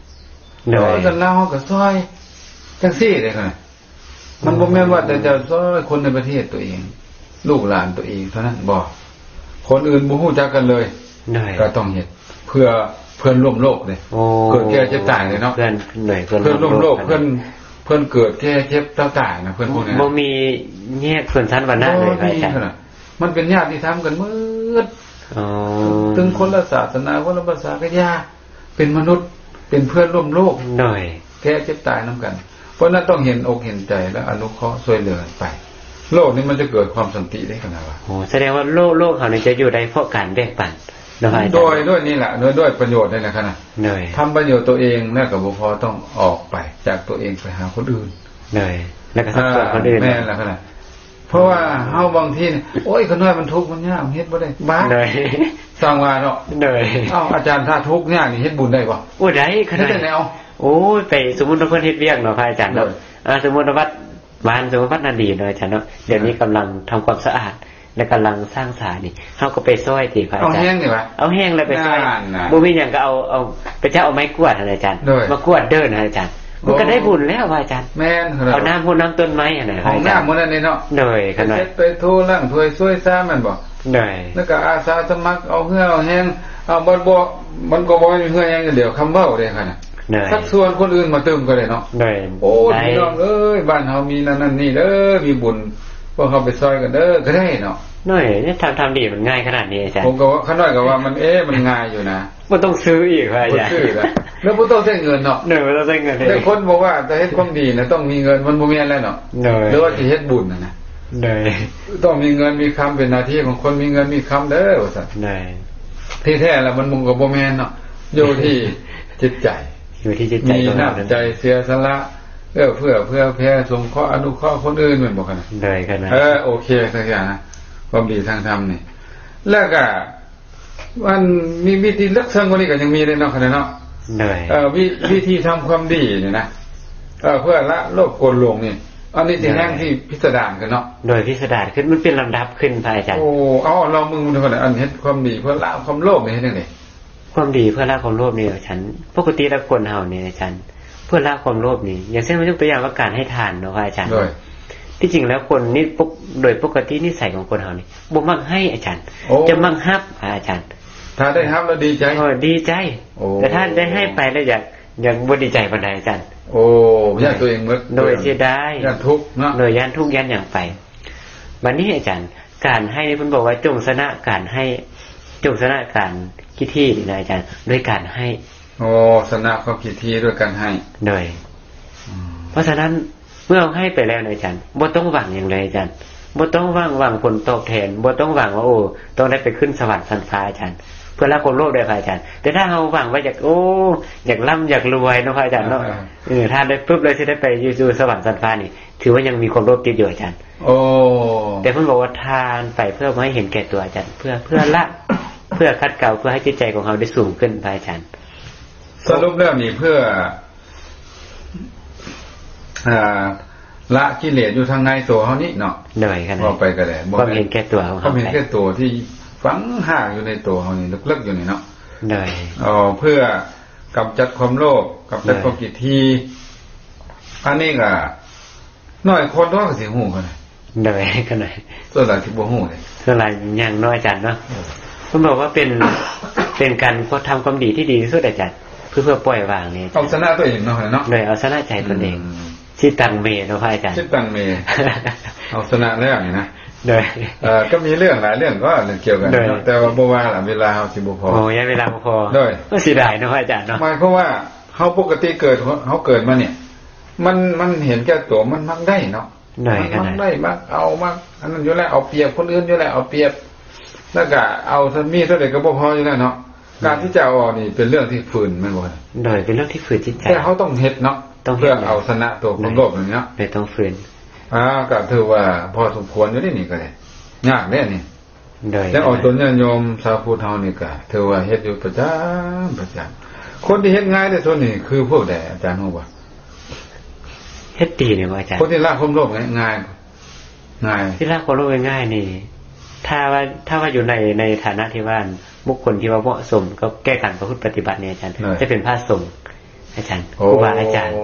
S1: กันแล้วเขาก็ซอยจังซี่เลยขนาดมันบ่แม่นว่าแต่จะซอยคนในประเทศตัวเองลูกหลานตัวเองเท่านั้นบ่คนอื่นบ่ฮู้จักกันเลยก็ต้องเฮ็ดเพื่อนร่วมโลกเลยเกิดแก่เจ็บตายเลยเนาะเพื่อนร่วมโลกเพื่อนเกิดแก่เจ็บตายนะเพื่อนพวกนี้
S2: บ่มีแยกส่วนชั้นวรรณะเลยอาจารย์
S1: มันเป็นญาติที่ทำกันหมดถึงคนละศาสนาคนละภาษาก็ญาติเป็นมนุษย์เป็นเพื่อนร่วมโลกแก่เจ็บตายนำกันเพราะนั้นต้องเห็นอกเห็นใจและอนุเคราะห์ช่วยเหลือไปโลกนี้มันจะเกิดความสันติได้ขนาดว่า
S2: แสดงว่าโลกเขาเนี่ยจะอยู่ได้เพราะการแบ่งปัน
S1: ด้วยนี่แหละด้วยประโยชน์นี่แหละขนาดทำประโยชน์ตัวเองแล้วก็บ่พอต้องออกไปจากตัวเองไปหาคนอื่น
S2: แล้วก็สักส่วนคนอื่น
S1: แม่นแล้วขนาดเพราะว่าเฮาบางทีโอ้ยคนน้อยมันทุกข์มันยากเฮ็ดบ่ได้บ้าสร้างว่าเนาะอาจารย์ถ้าทุกข์ยากนี่เฮ็ดบุญได้บ่
S2: โอ้ได้ขนาดไหนโอ้ยไปสมมุติว่าเพิ่นเฮ็ดเวียกเนาะพระอาจารย์เนาะสมมุติว่าบ้านสมมุติวัดนาดีเนาะอาจารย์เนาะเดี๋ยวนี้กำลังทำความสะอาดและกำลังสร้างศาลนี่เฮาก็ไปซอยติพระอาจารย์
S1: เอาแห้งนี่วะ
S2: เอาแห้งแล้วไปซอยบ่มีหยังก็เอาไปเจ้าเอาไม้กวาดอาจารย์มากวาดเด้อนะอาจารย์มันก็ได้บุญแล้วอาจารย์
S1: แม่น
S2: เอาน้ำพ่นน้ำต้นไม้นะ
S1: ของน้ำมื้อนั้นนี่เนาะ
S2: ขนาด
S1: ไปโทรล้างถ้วยช่วยซ่ามันบ่แล้วก็อาสาสมัครเอาเหือเอาแห้งเอามันก็บ่มีเหือแห้งเดียวคำเว้าเด้คั่นน่ะสักส่วนคนอื่นมาเติมก็ได้เนาะโอ้พี่น้องเอ้ยบ้านเฮามีนั่นนี่เด้อมีบุญพวกเขาไปซอยกันเด้อก็ได้เนาะ
S2: น้อยนี่ทำดีมันง่ายขนาดนี้อาจารย์
S1: ผมก็ว่าขน้อยก็ว่ามันมันง่ายอยู่นะ
S2: บ่ต้องซื้ออีกอาจารย์
S1: แล้วบ่ต้องใช้เงินเนาะ
S2: บ่ต้องใช้เงิน
S1: แต่คนบอกว่าจะเฮ็ดความดีนะต้องมีเงินมันบ่มีอะไรเนาะหรือว่าสิเฮ็ดบุญนะต้องมีเงินมีคำเป็นหน้าที่ของคนมีเงินมีคำเด้อว่าซั่นที่แท้แล้วมันก็บ่แม่นเนาะอยู่ที่จิตใจมีน้ำใจเสียสละเพื่อแผ่สงเคราะห์อนุเคราะห์คนอื่นเหมือนบ่คั่นโอเคสักอย่างนะความดีทางธรรมนี่แล้วก็มันมีวิธีลักษณะกว่านี้ก็ยังมีเลยเนาะคั่นเนาะวิธีทำความดีนี่นะเพื่อละโลภโกรธหลงนี่อันนี้สิแห่งที่พิสดารกันเนาะ
S2: โดยพิสดารขึ้นมันเป็นลำดับขึ้นพระอาจารย์
S1: เอาเรามึงดูก่อนอันเฮ็ดความดีเพื่อละความโลภนี่เฮ็ดจังได๋
S2: ความดีเพื่อละความโลภนี่อาจารย์ปกติแล้วคนเฮานี่อาจารย์เพื่อละความโลภนี่อย่างเช่นยกตัวอย่างว่าการให้ทานเนาะอาจารย์ที่จริงแล้วคนนี่โดยปกตินิสัยของคนเฮานี่บ่มักให้อาจารย์จะมักรับอาจารย์
S1: ถ้าได้รับแล้วดีใจ
S2: ดีใจแต่ถ้าได้ให้ไปแล้วอยากบ่ดีใจปานใดอาจารย์
S1: ย่านตัวเองมึก
S2: โดยเสียดาย
S1: ย่านทุกข์เนาะ
S2: โดยย่านทุกข์ย่านหยังไปบัดนี้อาจารย์การให้เพิ่นบอกว่าจงชนะการให้จงชนะการคิดที่นี่นะอาจารย์ด้วยการให้
S1: ชนะความคิดที่ด้วยการให้
S2: โดยเพราะฉะนั้นเมื่อให้ไปแล้วอาจารย์บ่ต้องหวังอย่างไรอาจารย์บ่ต้องหวังผลตอบแทนบ่ต้องหวังว่าต้องได้ไปขึ้นสวรรค์ชั้นฟ้าอาจารย์เพื่อละคนโลภได้พระอาจารย์แต่ถ้าเฮาหวังว่าอยากร่ำอยากรวยเนาะพระอาจารย์เนาะถ้าได้ปุ๊บเลยสิได้ไปอยู่สวรรค์ชั้นฟ้านี่ถือว่ายังมีความโลภติดอยู่อาจารย์แต่เพิ่นบอกว่าทานไปเพื่อไม่ให้เห็นแก่ตัวอาจารย์เพื่อละเพื่อคัดเกลาเพื่อให้จิตใจของเฮาได้สูงขึ้นพระอาจารย์
S1: สรุปแล้วนี่เพื่อละกิเลสอยู่ทางในตัวเฮานี่เนาะ
S2: ได้ครับ
S1: พอไปก็ได้
S2: ความเห็นแก่ตัวของเฮา
S1: ความเห็นแก่ตัวที่ฝังห่างอยู่ในตัวเฮานี่ลึกๆอยู่นี่เนาะ
S2: ได้
S1: เพื่อกำจัดความโลภกำจัดความกิเลสอันนี้ก็น้อยคนก็สิฮู้กัน
S2: ได้กันได้
S1: ส่วนหลายที่บ่ฮู้เลย
S2: ส่วนหลายอย่างน้อยอาจารย์เนาะเพิ่นบอกว่าเป็นการทำความดีที่ดีที่สุดอาจารย์ เพื่อปล่อยวางนี่
S1: เอาชนะตัวเองเนาะเนาะ
S2: โดยเอาชนะใจตนเองชิตังเมเนาะพระอาจารย์
S1: ชิตังเมเอาชนะแล้วนี่นะ
S2: โดย
S1: ก็มีเรื่องหลายเรื่องก็เกี่ยวกันแต่ว่าบ่ว่าล่ะเวลาเฮาสิบ่พอ
S2: โอ้ยเวลาบ่พอ
S1: โดย
S2: ก็สิได้เนาะอาจารย์เนาะ
S1: หมายความว่าเฮาปกติเกิดเฮาเกิดมาเนี่ยมันเห็นแก่ตัวมันมักได้เนาะมันได้มักเอามักอันนั้นอยู่แล้วเอาเปรียบคนอื่นอยู่แล้วเอาเปรียบแล้วก็เอาถ้ามีเท่าใดก็บ่พออยู่แล้วเนาะการที่จะเอาออกนี่เป็นเรื่องที่ฝืนมันบ่
S2: โดยเป็นเรื่องที่ฝืนจิตใจ
S1: แต่เฮาต้องเฮ็ดเนาะเพื่อเอาชนะตัวคนโลภอย่างเงี้ย
S2: เลยต้องฝืน
S1: ก็ถือว่าพอสมควรอยู่นี่ก็ได้ยากแน่นี่แต่เอาตนญาติโยมชาวพุทธเฮานี่ก็ถือว่าเฮ็ดอยู่ประจำคนที่เฮ็ดง่ายที่สุดนี่คือพวกใดอาจารย์ฮู้บ่
S2: เฮ็ดดีนี่บ่อาจารย์
S1: คนที่ละความโลภง่าย
S2: ที่ละความโลภง่ายนี่ถ้าว่าอยู่ในฐานะที่ว่าบุคคลที่ว่าเหมาะสมก็แก้การประพฤติปฏิบัติเนี่ยอาจารย์จะเป็นพระสงฆ์อาจารย์ครูบาอาจารย์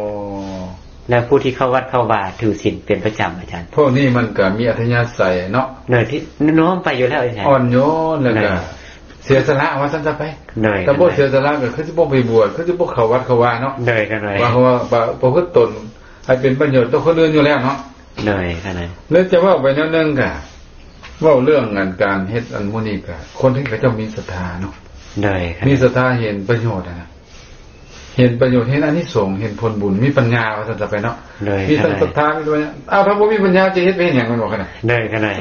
S2: แล้วผู้ที่เข้าวัดเข้าวาถือศีลเป็นประจำอาจารย์
S1: พวกนี้มันก็มีอัธยาศัยเนาะ
S2: ที่น้อมไปอยู่แล้วอาจารย์
S1: อ่อนโยนแล้วก็เสียสละว่าซั่นจะไปแต่บ่เสียสละก็คือสิบ่ไปบวชคือสิบ่เข้าวัดเข้าวาเนาะว่าประพฤติตนให้เป็นประโยชน์ต่อคนอื่นอยู่แล้วเนาะ
S2: ขนาด
S1: แล้วจะว่าไปแนวนึงก็เว้าเรื่องงานการเฮ็ดอันพวกนี้ก็คนที่เขาเจ้ามีศรัทธาเนาะมีศรัทธาเห็นประโยชน์นะเห็นประโยชน์เห็นอานิสงส์เห็นผลบุญมีปัญญาว่าซั่นจะไปเนาะมีศรัทธามีปัญญาถ้าบ่มีปัญญาจะเฮ็ดไปเฮ็ดหยังมันบ่คั่นน่ะ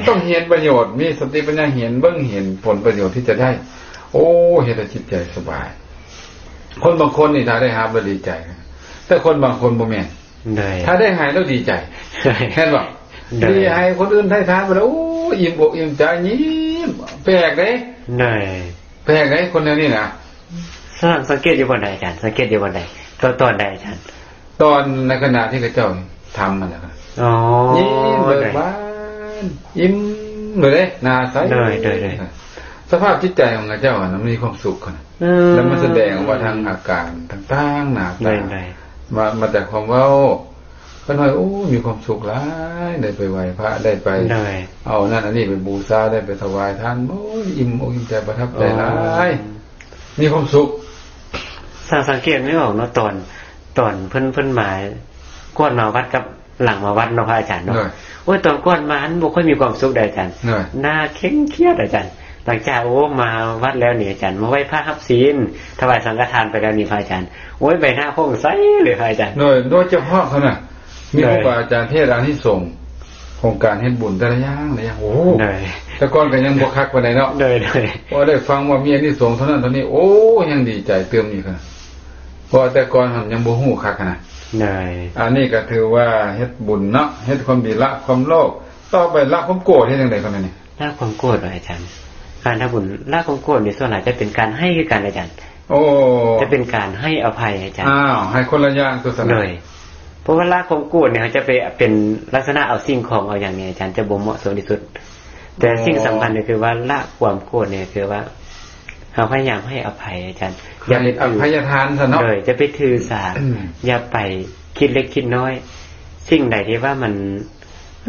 S1: ต้องเห็นประโยชน์มีสติปัญญาเห็นเบิ่งเห็นผลประโยชน์ที่จะได้โอ้เฮ็ดให้จิตใจสบายคนบางคนนี่ถ้าได้รับแล้วดีใจแต่คนบางคนบ่แม่นถ้าได้หายแล้วดีใจเห็นบ่ดีให้คนอื่นได้ทานไปแล้วโอ้อิ่มอกอิ่มใจยิ้มแปลกเด้แปลกเด้คนแนวนี้น่ะ
S2: สังเกตอยู่บ่ได้อาจารย์สังเกตอยู่บ่ได้ตอนใดอาจารย์
S1: ตอนในขณะที่เขาเจ้าทำมันน่ะครับยิ้มเบิกบานยิ้มเลยหน้าใสสภาพจิตใจของเขาเจ้าน่ะมีความสุขคั่นแล้วมันแสดงออกมาทางอาการต่างๆหน้าตามาจากความเว้าก็น้อยโอ้มีความสุขหลายได้ไปไหว้พระได้ไปเอานั่นอันนี้ไปบูชาได้ไปถวายทานโอ้อิ่มอกอิ่มใจประทับใจหลายมีความสุข
S2: สังเกตไม่ออกเนาะตอนเพิ่นมาก้อนมาวัดกับหลังมาวัดเนาะพระอาจารย์เนาะโอ้ยตอนก้อนมาอันบ่ค่อยมีความสุขได้อาจารย์หน้าเคร่งเครียดอาจารย์หลังจากโอ้มาวัดแล้วนี่อาจารย์มาไหว้พระรับศีลถวายสังฆทานไปแล้วนี่พระอาจารย์โอ้ยใบหน้าผ่องใสเลยพระอาจารย์
S1: โดยเฉพาะเท่านั้นมีครูบาอาจารย์เทศน์อานิสงส์โครงการเฮ็ดบุญแต่ละอย่างโอ้แต่ก่อนก็ยังบ่คักปานใดเนาะพอได้ฟังว่ามีอานิสงส์เท่านั้นเท่านี้โอ้ยังดีใจเติมอีกครับเพราะแต่ก่อนมันยังบ่ฮู้คักนะอันนี้ก็ถือว่าเฮ็ดบุญเนาะเฮ็ดความดีละความโลภต่อไปละความโกรธเฮ็ดจังได๋คั่นนี่
S2: ละความโกรธอาจารย์การทำบุญละความโกรธนี่ส่วนใหญ่จะเป็นการให้คือกันอาจารย์
S1: โอ้
S2: จะเป็นการให้อภัยอาจารย์
S1: ให้คนละอย่างตัวซั่น
S2: เลยเพราะว่าละความโกรธเนี่ยเขาจะไปเป็นลักษณะเอาสิ่งของเอาอย่างนี้อาจารย์จะบ่เหมาะสมที่สุดแต่สิ่งสำคัญก็คือว่าละความโกรธเนี่ยคือว่าเราพยายามให้อภัยอาจารย์
S1: อย่าไปอภัยทานซะเนาะ
S2: จะไปถือสาอย่าไปคิดเล็กคิดน้อยสิ่งใดที่ว่ามัน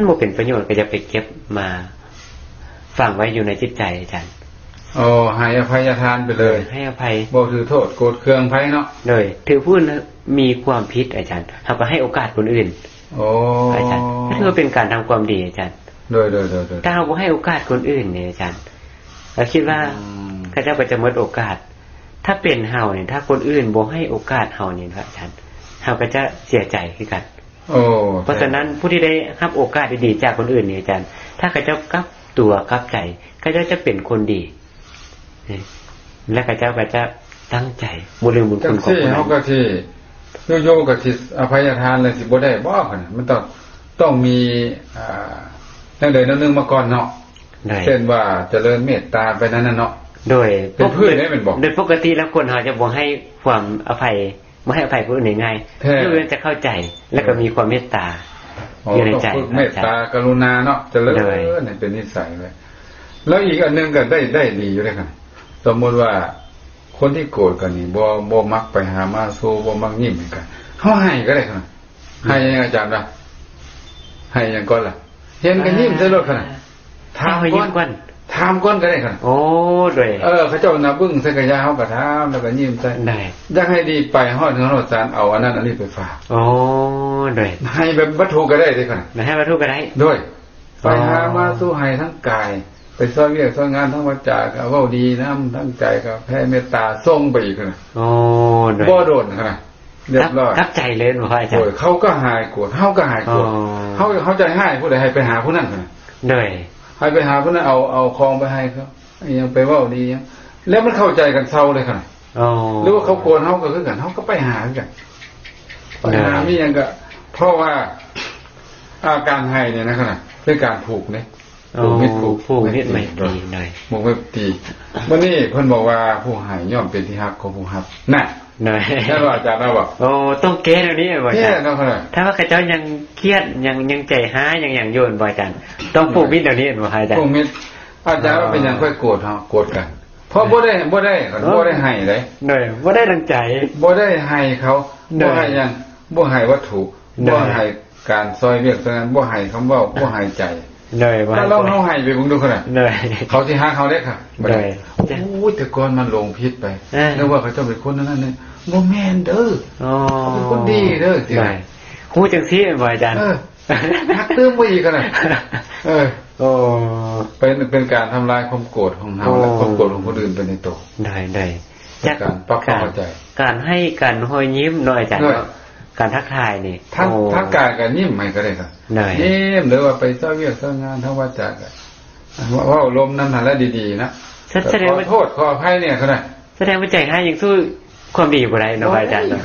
S2: บ่เป็นประโยชน์ก็จะไปเก็บมาฝังไว้อยู่ในจิตใจอาจารย์
S1: ให้อภัยทานไปเลย
S2: ให้อภัย
S1: บ่ถือโทษโกรธเคืองไผเนาะ
S2: เลยถือผู้มีความผิดอาจารย์เฮาก็ให้โอกาสคนอื่นอาจารย์ถือว่าเป็นการทำความดีอาจารย์
S1: โดย
S2: ถ้าเฮาบ่ให้โอกาสคนอื่นเนี่ยอาจารย์เราคิดว่าเขาเจ้าก็จะหมดโอกาสถ้าเป็นเฮาเนี่ยถ้าคนอื่นบ่ให้โอกาสเฮานี่ครับอาจารย์เฮาก็จะเสียใจคือกันเพราะฉะนั้นผู้ที่ได้รับโอกาสดีๆจากคนอื่นเนี่ยอาจารย์ถ้าเขาเจ้ากลับตัวกลับใจเขาเจ้าจะเป็นคนดีและเขาเจ้าก็จะตั้งใจบ่ลืมบุญคุณของคนอื่น
S1: เฮาก็สิโยๆก็สิอภัยทานเลยสิบ่ได้บ่คั่นมันต้องมีจังได๋นึงมาก่อนเนาะเช่นว่าเจริญเมตตาไปนั้นน่ะเนาะ
S2: โดย
S1: เป็นพื้นได้เป็นบอก
S2: โดยปกติแล้วคนเฮาจะบ่ให้ความอภัยบ่ให้อภัยผู้อื่นง่ายๆผู้อื่นจะเข้าใจแล้วก็มีความเมตตาอยู่ในใจ
S1: เมตตากรุณาเนาะเจริญนี่เป็นนิสัยเลยแล้วอีกอันนึงก็ได้ดีอยู่เลยครับสมมุติว่าคนที่โกรธกันนี่บ่มักไปหามาสู้บ่มักยิ้มกันเฮาให้ก็ได้ครับให้อาจารย์ว่าให้หยังก่อนล่ะเห็นกันยิ้มใส่รถคั่นน่ะ
S2: ถามก่อน
S1: ถามก่อนก็ได้คั่น
S2: โอ้ด้วย
S1: เขาเจ้าน่ะบึ้งใส่กระยาเฮาก็ถามแล้วก็ยิ้มใส่
S2: ได้
S1: อยากให้ดีไปฮอดศาลเอาอันนั้นอันนี้ไปฝาก
S2: โอ้ด้วย
S1: ให้แบบวัตถุก็ได้เด้คั่น
S2: ให้วัตถุก็ได้
S1: ด้วยไปหามาสู้ให้ทั้งกายไปซอยเวียกซอยงานทั้งวาจาก็เว้าดีนำทั้งใจก็แผ่เมตตาส่งไปอีกคั่น
S2: โอ้ด้วย
S1: บ่โดนคั่นน่ะเรียบร้อย
S2: ทับใจเลยบ่อาจารย์
S1: เขาก็หายโกรธเฮาก็หายโกรธเขาใจให้ผู้ใดให้ไปหาผู้นั้นคั่น
S2: ด้วย
S1: ให้ไปหาผู้นั้นเอาของไปให้เขายังไปเว้าดียังแล้วมันเข้าใจกันเซาเลยคั่นหรือว่าเขาโกรธเฮาก็คือกันเฮาก็ไปหากันไปหามีหยังก็เพราะว่าอาการให้เนี่ยนะคั่นน่ะเป็นการผูกเนี่ยผูกมิตร
S2: ผูกมิตรไม่ดีหน่อย
S1: ผูกไม่ดีวันนี้เพิ่นบอกว่าผู้ให้ย่อมเป็นที่ฮักของผู้รับน่ะ
S2: หน่อย
S1: นั่นว่าอาจารย์เราบอก
S2: โอ้ต้องแก้ตรงนี้บ่อาจารย์
S1: แก้เนาะคั่นน่ะ
S2: ถ้าว่าเขาเจ้ายังเครียดยังใจหายยังโยนบ่อาจารย์ต้องผูกมิตรตรงนี้บ่อาจารย์
S1: ผูกมิตรอาจารย์ว่าเป็นหยังค่อยโกรธเฮาโกรธกันเพราะบ่ได้ให้เลย
S2: หน่อยบ่ได้ดังใจ
S1: บ่ได้ให้เขาบ่ให้หยังบ่ให้วัตถุบ่ให้การซอยเวียกซอยงานบ่ให้คำเว้าบ่ให้ใจ
S2: เลยว่า
S1: ถ้าเราให้ไปมึงดูคั่นน่ะ
S2: เลย
S1: เขาสิหาเขาได้ค่ะเลยโอ้ยแต่ก่อนมันลงผิดไปนึกว่าเขาเจ้าเป็นคนนั้นนี่บ่แม่นเด้อเขาเป็นคนดีเด้อสิ
S2: ฮู้จังซี่บ่อาจารย์
S1: ฮักตื้มบ่อีกคั่นน่ะโอ้เป็นการทำลายความโกรธของเฮาและความโกรธของคนอื่นไปในตัว
S2: ได้
S1: จากการปรับเข้าใจ
S2: การให้การห้อยยิ้มเนาะอาจารย์การทักทายนี่
S1: ทักกายกันยิ้มให้ก็ได้ครับยิ้มหรือว่าไปเจ้าเวียกเจ้างานทั้งว่าจากว่าลมนั้นแล้วดีๆนะ
S2: แสดงว่า
S1: โทษขออภัยเนี่ยเขาได้
S2: แสดงว่าใจให้ยังสู้ความดีบ่ได้เนาะอาจารย์เนาะ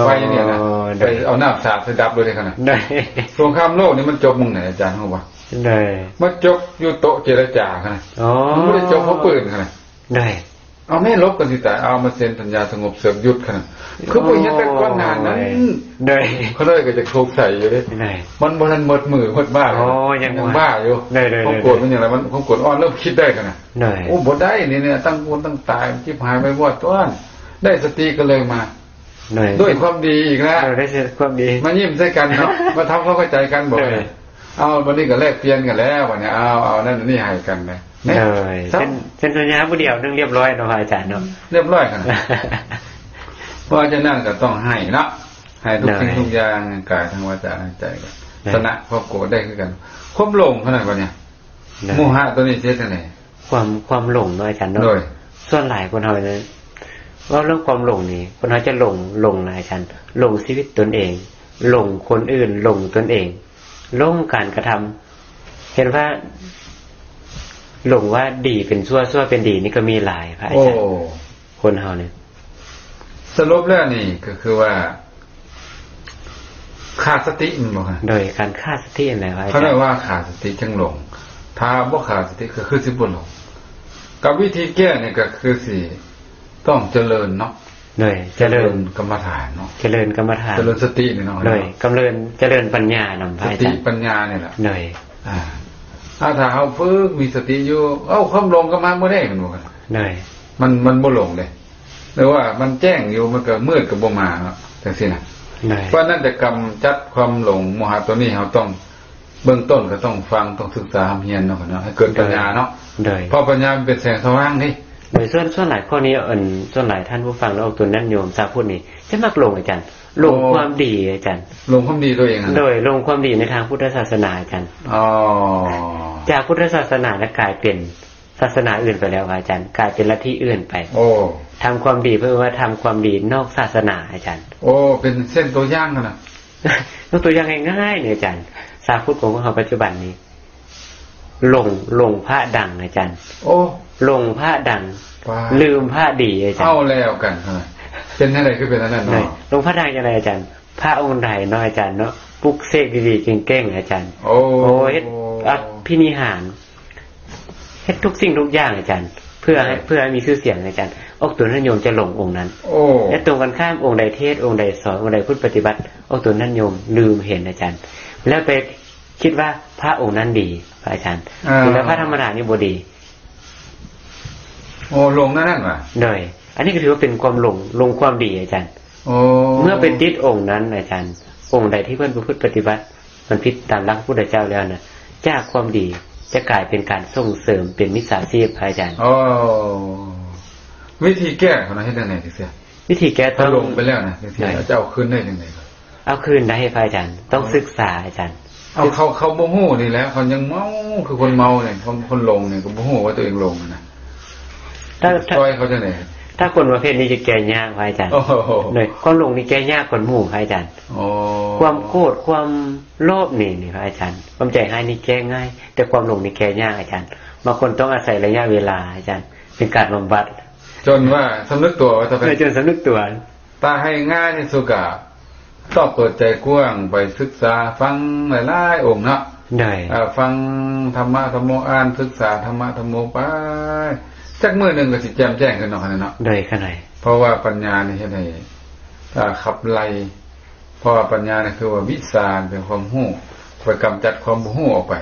S1: ไฟเนี่ยนะไปเอาน้ำสาดไปดับเลยขนาดสงครามโลกนี่มันจบมึงไหนอาจารย์เขาว่ามันจบอยู่โต๊ะเจรจาขนาดมันไม่ได้จบเพราะปืนขนาดเอาไม่ลบกันสิแต่เอามาเซ็นสัญญาสงบเสริมยุทธขนาดคือพวกนี้แต่ก้อนนานนั้นเขาเลยก็จะโคกใส่อยู่เลยมันบนนั้นหมดมือหมดบ้ายังบ้าอยู่ความโกรธมันอย่างไรมันความโกรธอ่อนเริ่มคิดได้ขนาดโอ้บดได้เนี่ยตั้งคนตั้งตายจิบหายไปวอดต้นได้สติก็เลยมาด้วยความดีอีกแล้ว
S2: ได้ความดี
S1: มายิ้มใส่กันเนาะมาทำเข้าใจกันบอกเอาวันนี้ก็แลกเปลี่ยนกันแล้ววันนี้เอานั่นนี่ให้กันเลย
S2: เส้นสัญญาผู้เดียวนึงเรียบร้อยเนาะอาจารย์เนาะ
S1: เรียบร้อยกันเพราะจะนั่งก็ต้องให้เนาะให้ทุกสิ่งทุกอย่างกายทั้งวาจาทั้งใจกันชนะความโกรธได้คือกันความหลงขนาดนี้โมหะตัวนี้เสียที่ไหน
S2: ความหลงเนาะอาจารย์เนาะส่วนหลายคนเฮาเนี่ยว่าเรื่องความหลงนี่คนเขาจะหลงนะอาจารย์หลงชีวิตตนเองหลงคนอื่นหลงตนเองหลงการกระทำเห็นว่าหลงว่าดีเป็นชั่วเป็นดีนี่ก็มีหลายพระอาจารย์คนเฮาเนี่ย
S1: สรุปแล้วนี่ก็คือว่าขาดสติมันบ่ค่ะ
S2: โดยการขาดสติอะไรวะ
S1: เขาเรียกว่าขาดสติจังหลงถ้าบ่ขาดสติก็คือสิบ่หลงกับวิธีแก้เนี่ยก็คือสิต้องเจริญเนาะ
S2: เลยเจริญ
S1: กรรมฐานเนาะ
S2: เจริญกรรมฐาน
S1: เจริญสตินี่เนาะ
S2: เลยเจริญปัญญานำพระอาจารย์
S1: สติปัญญาเนี่ยแหละ
S2: เลย
S1: ถ้าเฮาฝึกมีสติอยู่ความหลงก็มาบ่ได้มันบ่กัน
S2: เลย
S1: มันบ่หลงเลยแต่ว่ามันแจ้งอยู่มันก็มืดก็บ่มาเนาะจังซี่น่ะเพราะนั้นจะกำจัดความหลงโมหะตัวนี้เฮาต้องเบื้องต้นก็ต้องฟังต้องศึกษาเรียนเนาะให้เกิดปัญญาเนาะเพราะปัญญาเป็นแสงสว่างนี่
S2: โดยส่วนหลายข้อนี้ส่วนหลายท่านผู้ฟังแล้วตัวนั้นโยมทราบพูดนี่จะมักลงอาจารย์ลงความดีอาจารย์
S1: ลงความดีตัวเอง
S2: โดยลงความดีในทางพุทธศาสนาอาจารย์จากพุทธศาสนาแล้วกลายเป็นศาสนาอื่นไปแล้วอาจารย์กลายเป็นลัทธิอื่นไปทำความดีเพื่อว่าทำความดีนอกศาสนาอาจารย์
S1: เป็นเส้นตัวอย่างกันนะ
S2: ยกตัวอย่างง่ายๆเนี่ยอาจารย์ทราบพูดของเราปัจจุบันนี้ลงพระดังอาจารย์ลงพระดังลืมพระดีอาจารย์
S1: เอาแล้วกันเป็นอะไรคือเป็นนั้นเนาะ
S2: ลงพระดังยังไงอาจารย์พระองค์ใดเนาะอาจารย์เนาะปลุกเสกดีๆเก่งๆอาจารย์เฮ็ดพินิหารเฮ็ดทุกสิ่งทุกอย่างอาจารย์เพื่อให้มีชื่อเสียงอาจารย์ตัวนั้นโยมจะหลงองค์นั้นและตรงกันข้ามองค์ใดเทศองค์ใดสอนองค์ใดพูดปฏิบัติตัวนั้นโยมลืมเห็นอาจารย์แล้วไปคิดว่าพระองค์นั้นดีพระอาจารย์แล้วพระธรรมดานี่บ่ดี
S1: ลงนั่นว่ะ
S2: เลยอันนี้ก็ถือว่าเป็นความลงความดีอาจารย์เมื่อเป็นติดองค์นั้นอาจารย์องค์ใดที่เพิ่นประพฤติปฏิบัติมันผิดตามหลักพุทธเจ้าแล้วนะจากความดี จะกลายเป็นการส่งเสริมเป็นมิจฉาชีพพระอาจารย์
S1: อ๋อวิธีแก้เขาให้ได้ไหนดิเสีย
S2: วิธีแก้ต้อง
S1: ลงไปแล้วนะที่จะเอาคืนได้ยังไง
S2: เอาคืนได้พระอาจารย์ต้องศึกษาอาจารย์
S1: เอาเขาโมโหนี่แหละเขายังเมาคือคนเมาเนี่ยคนลงเนี่ยก็โมโหว่าตัวเองลงนะถ้าช่วยเขาจะไหน
S2: ถ้าคนประเภทนี้จะแก้ยากพระอาจารย์เลยความหลงนี่แก้ยากกว่าหมู่พระอาจารย์ความโกรธความโลภนี่พระอาจารย์ความใจให้นี่แก้ง่ายแต่ความหลงนี่แก้ยากอาจารย์บางคนต้องอาศัยระยะเวลาอาจารย์เป็นการบำบัด
S1: จนว่าสำนึกตัวว่าจะเป็น
S2: จนสำนึกตัว
S1: ตาให้ง่ายที่สุดกะต้องเปิดใจกว้างไปศึกษาฟังหลายๆองค์เนาะ
S2: ได้
S1: ฟังธรรมะธรรมโมอ่านศึกษาธรรมะธรรมโมไปจักมื้อนึงก็สิแจ่มแจ้งขึ้นเนาะเนาะ
S2: ได้ขนาด
S1: เพราะว่าปัญญานี่เฮ็ดให้ขับไล่เพราะว่าปัญญานี่คือว่าวิสารเป็นความรู้ไปกำจัดความบ่รู้ออกไป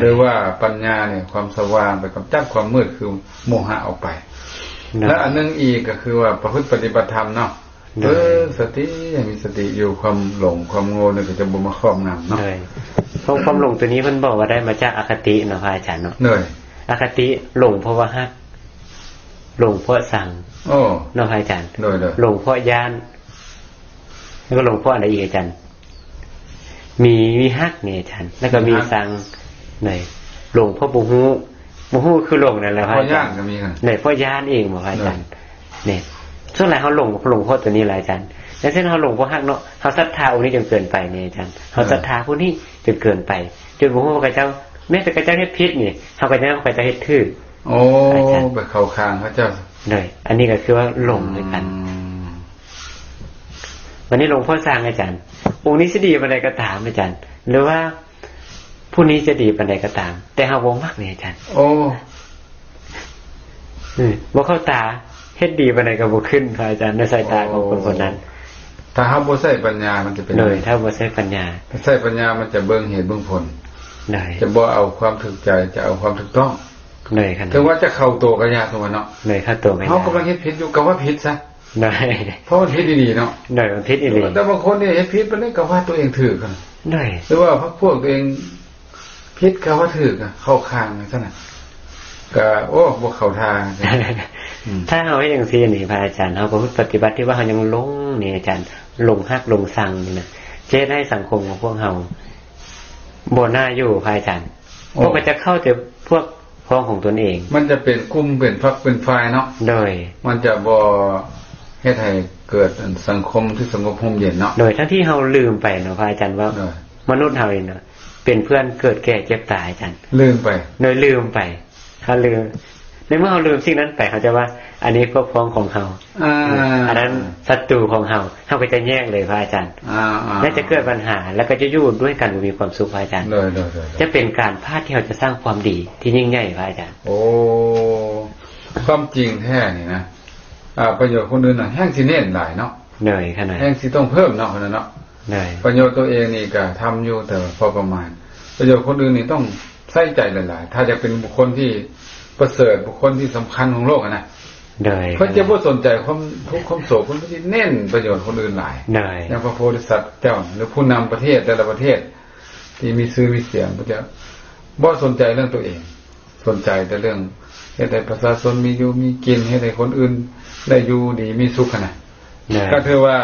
S1: หรือว่าปัญญาเนี่ยความสว่างไปกำจัดความมืดคือโมหะออกไปและอันนึงอีกก็คือว่าประพฤติปฏิบัติธรรมเนาะสติมีสติอยู่ความหลงความโง่เนี่ยก็จะบ่มาครอบงำเนาะ
S2: เพราะความหลงตัวนี้มันบอกว่าได้มาจากอคติเนาะพระอาจารย์เนาะอคติหลงเพราะว่าฮักหลงเพราะสั่งเนาะพระอาจารย์หลงเพราะย่านแล้วก็หลงเพราะอะไรอีกอาจารย์มีฮักเนี่ยอาจารย์แล้วก็มีสั่งหน่อยหลงเพราะบ่ฮู้คือหลงนั่นแหละพระอาจารย์เนี่ยเพราะย่านเองบ่พระอาจารย์เนี่ยส่วนหลายเขาหลงเพราะตัวนี้หลายอาจารย์แล้วเช่นเขาหลงเพราะฮักเนาะเขาศรัทธาองค์นี้จนเกินไปเนี่ยอาจารย์เขาศรัทธาผู้นี้จนเกินไปจนบ่ฮู้ว่าพระเจ้าแม้แต่พระเจ้าเฮ็ดผิดนี่เขาก็ยังพระเจ้าเฮ็ดถูก
S1: โอ้ไปเข้าข้างพระเจ้า
S2: เลยอันนี้ก็คือว่าหลงด้วยกันวันนี้หลวงพ่อสร้างอาจารย์องค์นี้จะดีปานใดก็ตามอาจารย์หรือว่าผู้นี้จะดีปานใดก็ตามแต่เฮาบ่มักนี่อาจารย์
S1: โอ้
S2: บ่เข้าตาเฮ็ดดีปานใดก็บ่ขึ้นพระอาจารย์ในสายตาของคนคนนั้น
S1: ถ้าเฮาบ่ใช้ปัญญามันจะเป็น
S2: เลยถ้าบ่ใช้ปัญญา
S1: ใช้ปัญญามันจะเบิ่งเหตุเบิ่งผลได้จะบ่เอาความถูกใจจะเอาความถูกต้อง
S2: เลยครับ
S1: ถึงว่าจะเข้าตัวก็ยากตัวเนาะ
S2: เลยเข้าตัวไม่ได้
S1: เฮากำลังเฮ็ดผิดอยู่ก็ว่าผิดซะ
S2: ได้
S1: เพราะมันผิดดีๆเนาะ
S2: ได้มันผิดอีหลี
S1: แต่บางคนเนี่ยเฮ็ดผิดปานนี้ก็ว่าตัวเองถูกกัน
S2: ได้
S1: หรือว่าพวกตัวเองผิดก็ว่าถูกอ่ะเข้าข้างซั่นน่ะก็โอ้บ่เข้าทาง
S2: ถ้าเฮาเฮ็ดจังซี่นี่พระอาจารย์เฮาก็ปฏิบัติที่ว่าเฮายังหลงนี่อาจารย์หลงฮักหลงสั่งนี่นะเฮ็ดให้สังคมของพวกเฮาบ่น่าอยู่พระอาจารย์พวกก็จะเข้าแต่พวกพ้องของตนเอง
S1: มันจะเป็นกลุ่มเป็นพรรคเป็นฝ่ายเนาะ
S2: โดย
S1: มันจะบ่เฮ็ดให้เกิดสังคมที่สงบร่มเย็นเนาะ
S2: โดยทั้งที่เฮาลืมไปเนาะพระอาจารย์ว่ามนุษย์เฮานี่เนาะเป็นเพื่อนเกิดแก่เจ็บตายอาจารย์
S1: ลืมไป
S2: โดยลืมไปเขาลืมในเมื่อเราลืมสิ่งนั้นไปเขาจะว่าอันนี้พวกพ้องของเฮาอันนั้นศัตรูของเฮาก็จะแยกเลยพระอาจารย์และจะเกิดปัญหาแล้วก็จะอยู่ด้วยกันมีความสุขพระอาจารย์จะเป็นการพลาดที่เราจะสร้างความดีที่ยิ่งใหญ่พระอาจารย์
S1: โอ้ความจริงแท้นี่นะประโยชน์คนอื่นน่ะแห้งสิเน้นหลายเนาะ
S2: เหนื่อยขนาด
S1: แห้งสิต้องเพิ่มเนาะเนาะ
S2: เหนื่อย
S1: ประโยชน์ตัวเองนี่ก็ทำอยู่แต่พอประมาณประโยชน์คนอื่นนี่ต้องใส่ใจหลายๆถ้าจะเป็นบุคคลที่ประเสริฐบุคคลที่สำคัญของโลกนะเขาจะบ่สนใจความทุกข์ความโศกคนที่เน้นประโยชน์คนอื่นหลายอย่างพระโพธิสัตว์เจ้าหรือผู้นำประเทศแต่ละประเทศที่มีชื่อมีเสียงก็จะบ่สนใจเรื่องตัวเองสนใจแต่เรื่องให้ได้ประชาชนมีอยู่มีกินให้ได้คนอื่นได้อยู่ดีมีสุขนะก็คือว่า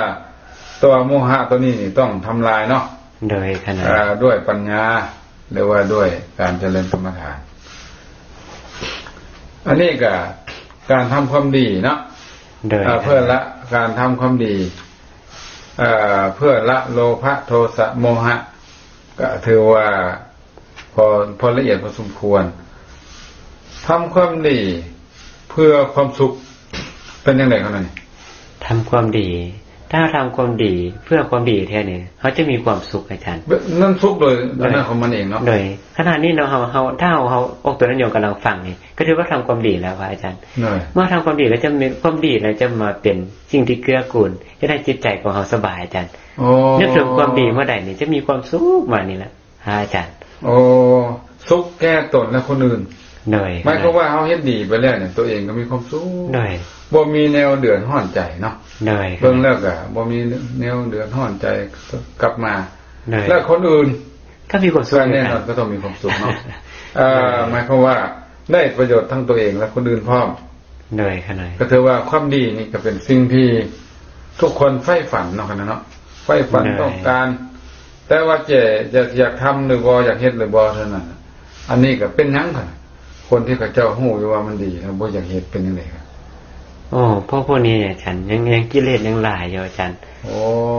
S1: ตัวโมหะตัวนี้นี่ต้องทำลายเนาะด้วยปัญญาหรือว่าด้วยการเจริญกรรมฐานอันนี้ก็การทำความดีเนาะเพื่อละการทำความดีเพื่อละโลภะโทสะโมหะก็ถือว่าพอละเอียดพอสมควรทำความดีเพื่อความสุขเป็นยังไงเขาหน่อย
S2: ทำความดีถ้าทำความดีเพื่อความดีแท้เนี่ยเขาจะมีความสุขอาจารย์
S1: นั่นสุขโดยนั่นของมันเองเนาะ
S2: โดยขณะนี้เนาะเขาถ้าเขาออกตัวนั้นโยมกำลังฟังนี่ก็ถือว่าทำความดีแล้วพระอาจารย์เมื่อทำความดีแล้วจะมีความดีแล้วจะมาเป็นสิ่งที่เกื้อกูลจะได้จิตใจของเขาสบายอาจารย์นึกถึงความดีเมื่อใดนี่จะมีความสุขมานี่แหละอาจารย์
S1: โอ้สุขแก้ตนและคนอื่นหมายความว่าเขาเฮ็ดดีไปแล้วเนี่ยตัวเองก็มีความสุขบ่มีแนวเดือดร้อนใจเนาะเบิ่งแล้วก็บ่มีแนวเดือดร้อนใจกลับมาแล้วคนอื่น
S2: ก็มีความสุข
S1: แน่นอนก็ต้องมีความสุขเนาะ หมายความว่าได้ประโยชน์ทั้งตัวเองและคนอื่นพร้อม
S2: เหนื่อยขนาด
S1: ก็ถือว่าความดีนี่ก็เป็นสิ่งที่ทุกคนใฝ่ฝันเนาะเนาะใฝ่ฝันต้องการแต่ว่าจะอยากทำหรือบ่อยากเฮ็ดหรือบ่เท่านั้นอันนี้ก็เป็นหยังค่ะคนที่เขาเจ้าฮู้อยู่ว่ามันดีแล้วบ่อยากเฮ็ดเป็นจังได๋ครับ
S2: พวกนี้เนี่ยฉันยังกิเลสยังหลายอยู่อาจารย์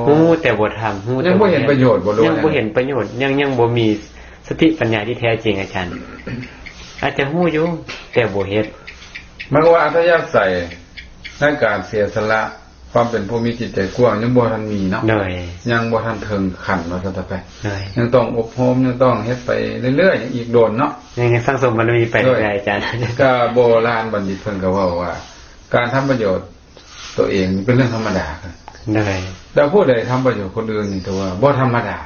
S2: ฮู้แต่บ่ทำฮู้
S1: ยังบ่เห็นประโยชน์บ่รู้
S2: ยังบ่เห็นประโยชน์ยังบ่มีสติปัญญาที่แท้จริงอาจารย์อาจจะฮู้อยู่แต่บ่เฮ็ด
S1: มันก็ว่าอัธยาศัยในการเสียสละความเป็นผู้มีจิตใจกว้างยังบ่ทันมีเนาะยังบ่ทันถึงขั้นว่าซะไปยังต้องอบรมยังต้องเฮ็ดไปเรื่อยๆยังอีกโดนเนาะ
S2: ยังสร้างสมบารมีไปเรื่อยๆอาจารย์
S1: ก็โบราณบัณฑิตเพิ่นก็ว่าการทำประโยชน์ตัวเองเป็นเรื่องธรรมดาครับแต่ผู้ใดทำประโยชน์คนอื่นนี่ถือว่าบ่ธรรมดา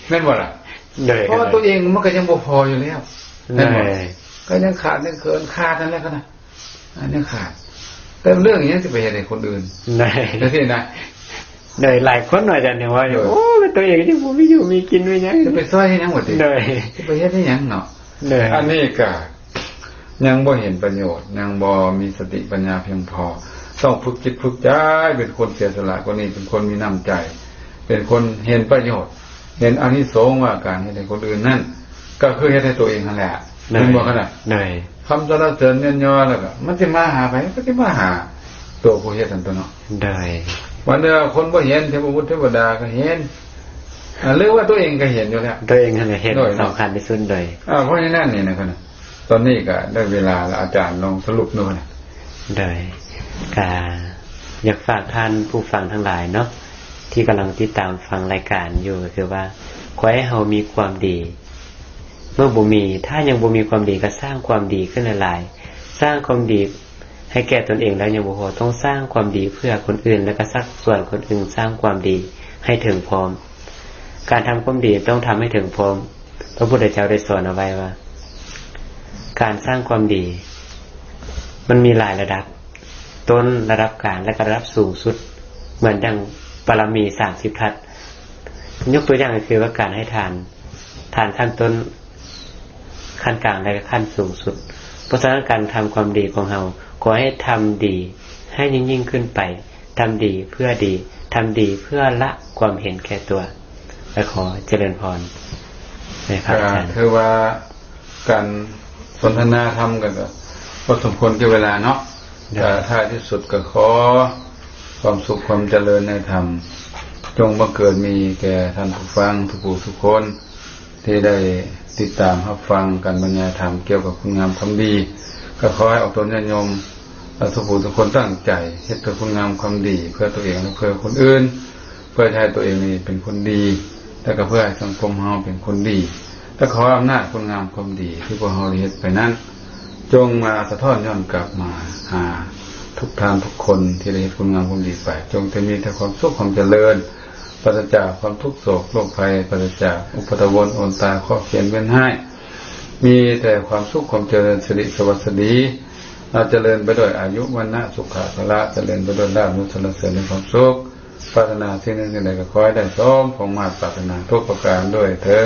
S1: แม่นบ่ล่ะเพราะตัวเองมันก็ยังบ่พออยู่แล้วแม่นบ่ก็ยังขาดยังเกินขาดนั่นแหละก็นะอันนี้ขาดแต่เรื่องอย่างนี้จะไปเห็นในคนอื่นได้ที่นะ
S2: ได้หลายคนหน่อยจังเนี่ยว่าโอ้ตัวเองที่ผมไม่อยู่มีกินไม่ยัง
S1: จะไปซ้อยให้ยังหมดดิจะไปเฮ็ดให้ยังเนาะอันนี้ก็ยังบ่เห็นประโยชน์ยังบ่มีสติปัญญาเพียงพอต้องฝึกจิตฝึกใจเป็นคนเสียสละคนนี้เป็นคนมีน้ำใจเป็นคนเห็นประโยชน์เห็นอานิสงส์ว่าการให้คนอื่นนั่นก็คือให้ตัวเองนั่นแหละเป็นบ่ขนาดคำสรรเสริญเยินยอแล้วก็มันจะมาหาไปก็จะมาหาตัวผู้เฮ็ดนั่นตัวเนาะ
S2: ได้
S1: วันเดียวคนบ่เห็นเทพบุตรเทวดาก็เห็นหรือว่าตัวเองก็เห็นอยู่แล้ว
S2: ตัวเองนั่นแหละเห็นสำคัญที่สุดเลย
S1: เพราะฉะนั้นนี่นะครับตอนนี้ก็ได้เวลาแล้วอาจารย์ลองสรุปหน่อย
S2: ได้ก็อยากฝากท่านผู้ฟังทั้งหลายเนาะที่กำลังติดตามฟังรายการอยู่คือว่าขอให้เฮามีความดีเมื่อบ่มีถ้ายังบ่มีความดีก็สร้างความดีขึ้นหลายๆสร้างความดีให้แก่ตนเองแล้วยังบ่พอต้องสร้างความดีเพื่อคนอื่นแล้วก็สักส่วนคนอื่นสร้างความดีให้ถึงพร้อมการทำความดีต้องทำให้ถึงพร้อมพระพุทธเจ้าได้สอนเอาไว้ว่าการสร้างความดีมันมีหลายระดับต้นระดับกลางและระดับสูงสุดเหมือนดังปรมี30ทัศน์ยกตัวอย่างก็คือว่าการให้ทานขั้นต้นขั้นกลางและขั้นสูงสุดเพราะฉะนั้นการทำความดีของเราขอให้ทำดีให้ยิ่งขึ้นไปทำดีเพื่อดีทำดีเพื่อละความเห็นแก่ตัวและขอเจริญพร
S1: นะครับอาจารย์คือว่าการสนทนาธรรมกันก็พอสมควรแก่เวลาเนาะแต่ท้ายที่สุดก็ขอความสุขความเจริญในธรรมจงบังเกิดมีแก่ท่านผู้ฟังทุกผู้ทุกคนที่ได้ติดตามรับฟังการบรรยายธรรมเกี่ยวกับคุณงามความดีก็ขอให้ออกตนญาติโยมทุกผู้ทุกคนตั้งใจเฮ็ดแต่คุณงามความดีเพื่อตัวเองและเพื่อคนอื่นเพื่อให้ตัวเองนี่เป็นคนดีแล้วก็เพื่อให้สังคมเฮาเป็นคนดีและขออำนาจคุณงามความดีที่พวกเฮาได้เฮ็ดไปนั้นจงมาสะท้อนย้อนกลับมาหาทุกท่านทุกคนที่ได้เฮ็ดคุณงามความดีไปจงจะมีแต่ความสุขความเจริญปราศจากความทุกข์โศกโรคภัยปราศจากอุปทวนโอนตายข้อเขียนเว้นให้มีแต่ความสุขความเจริญสิริสวัสดีเจริญไปด้วยอายุวันนะสุขะพละเจริญไปด้วยลาภยศสรรเสริญในความสุขปรารถนาสิ่งหนึ่งสิ่งใดก็ขอให้ได้สมของมาตรปรารถนาทุกประการด้วยเถิ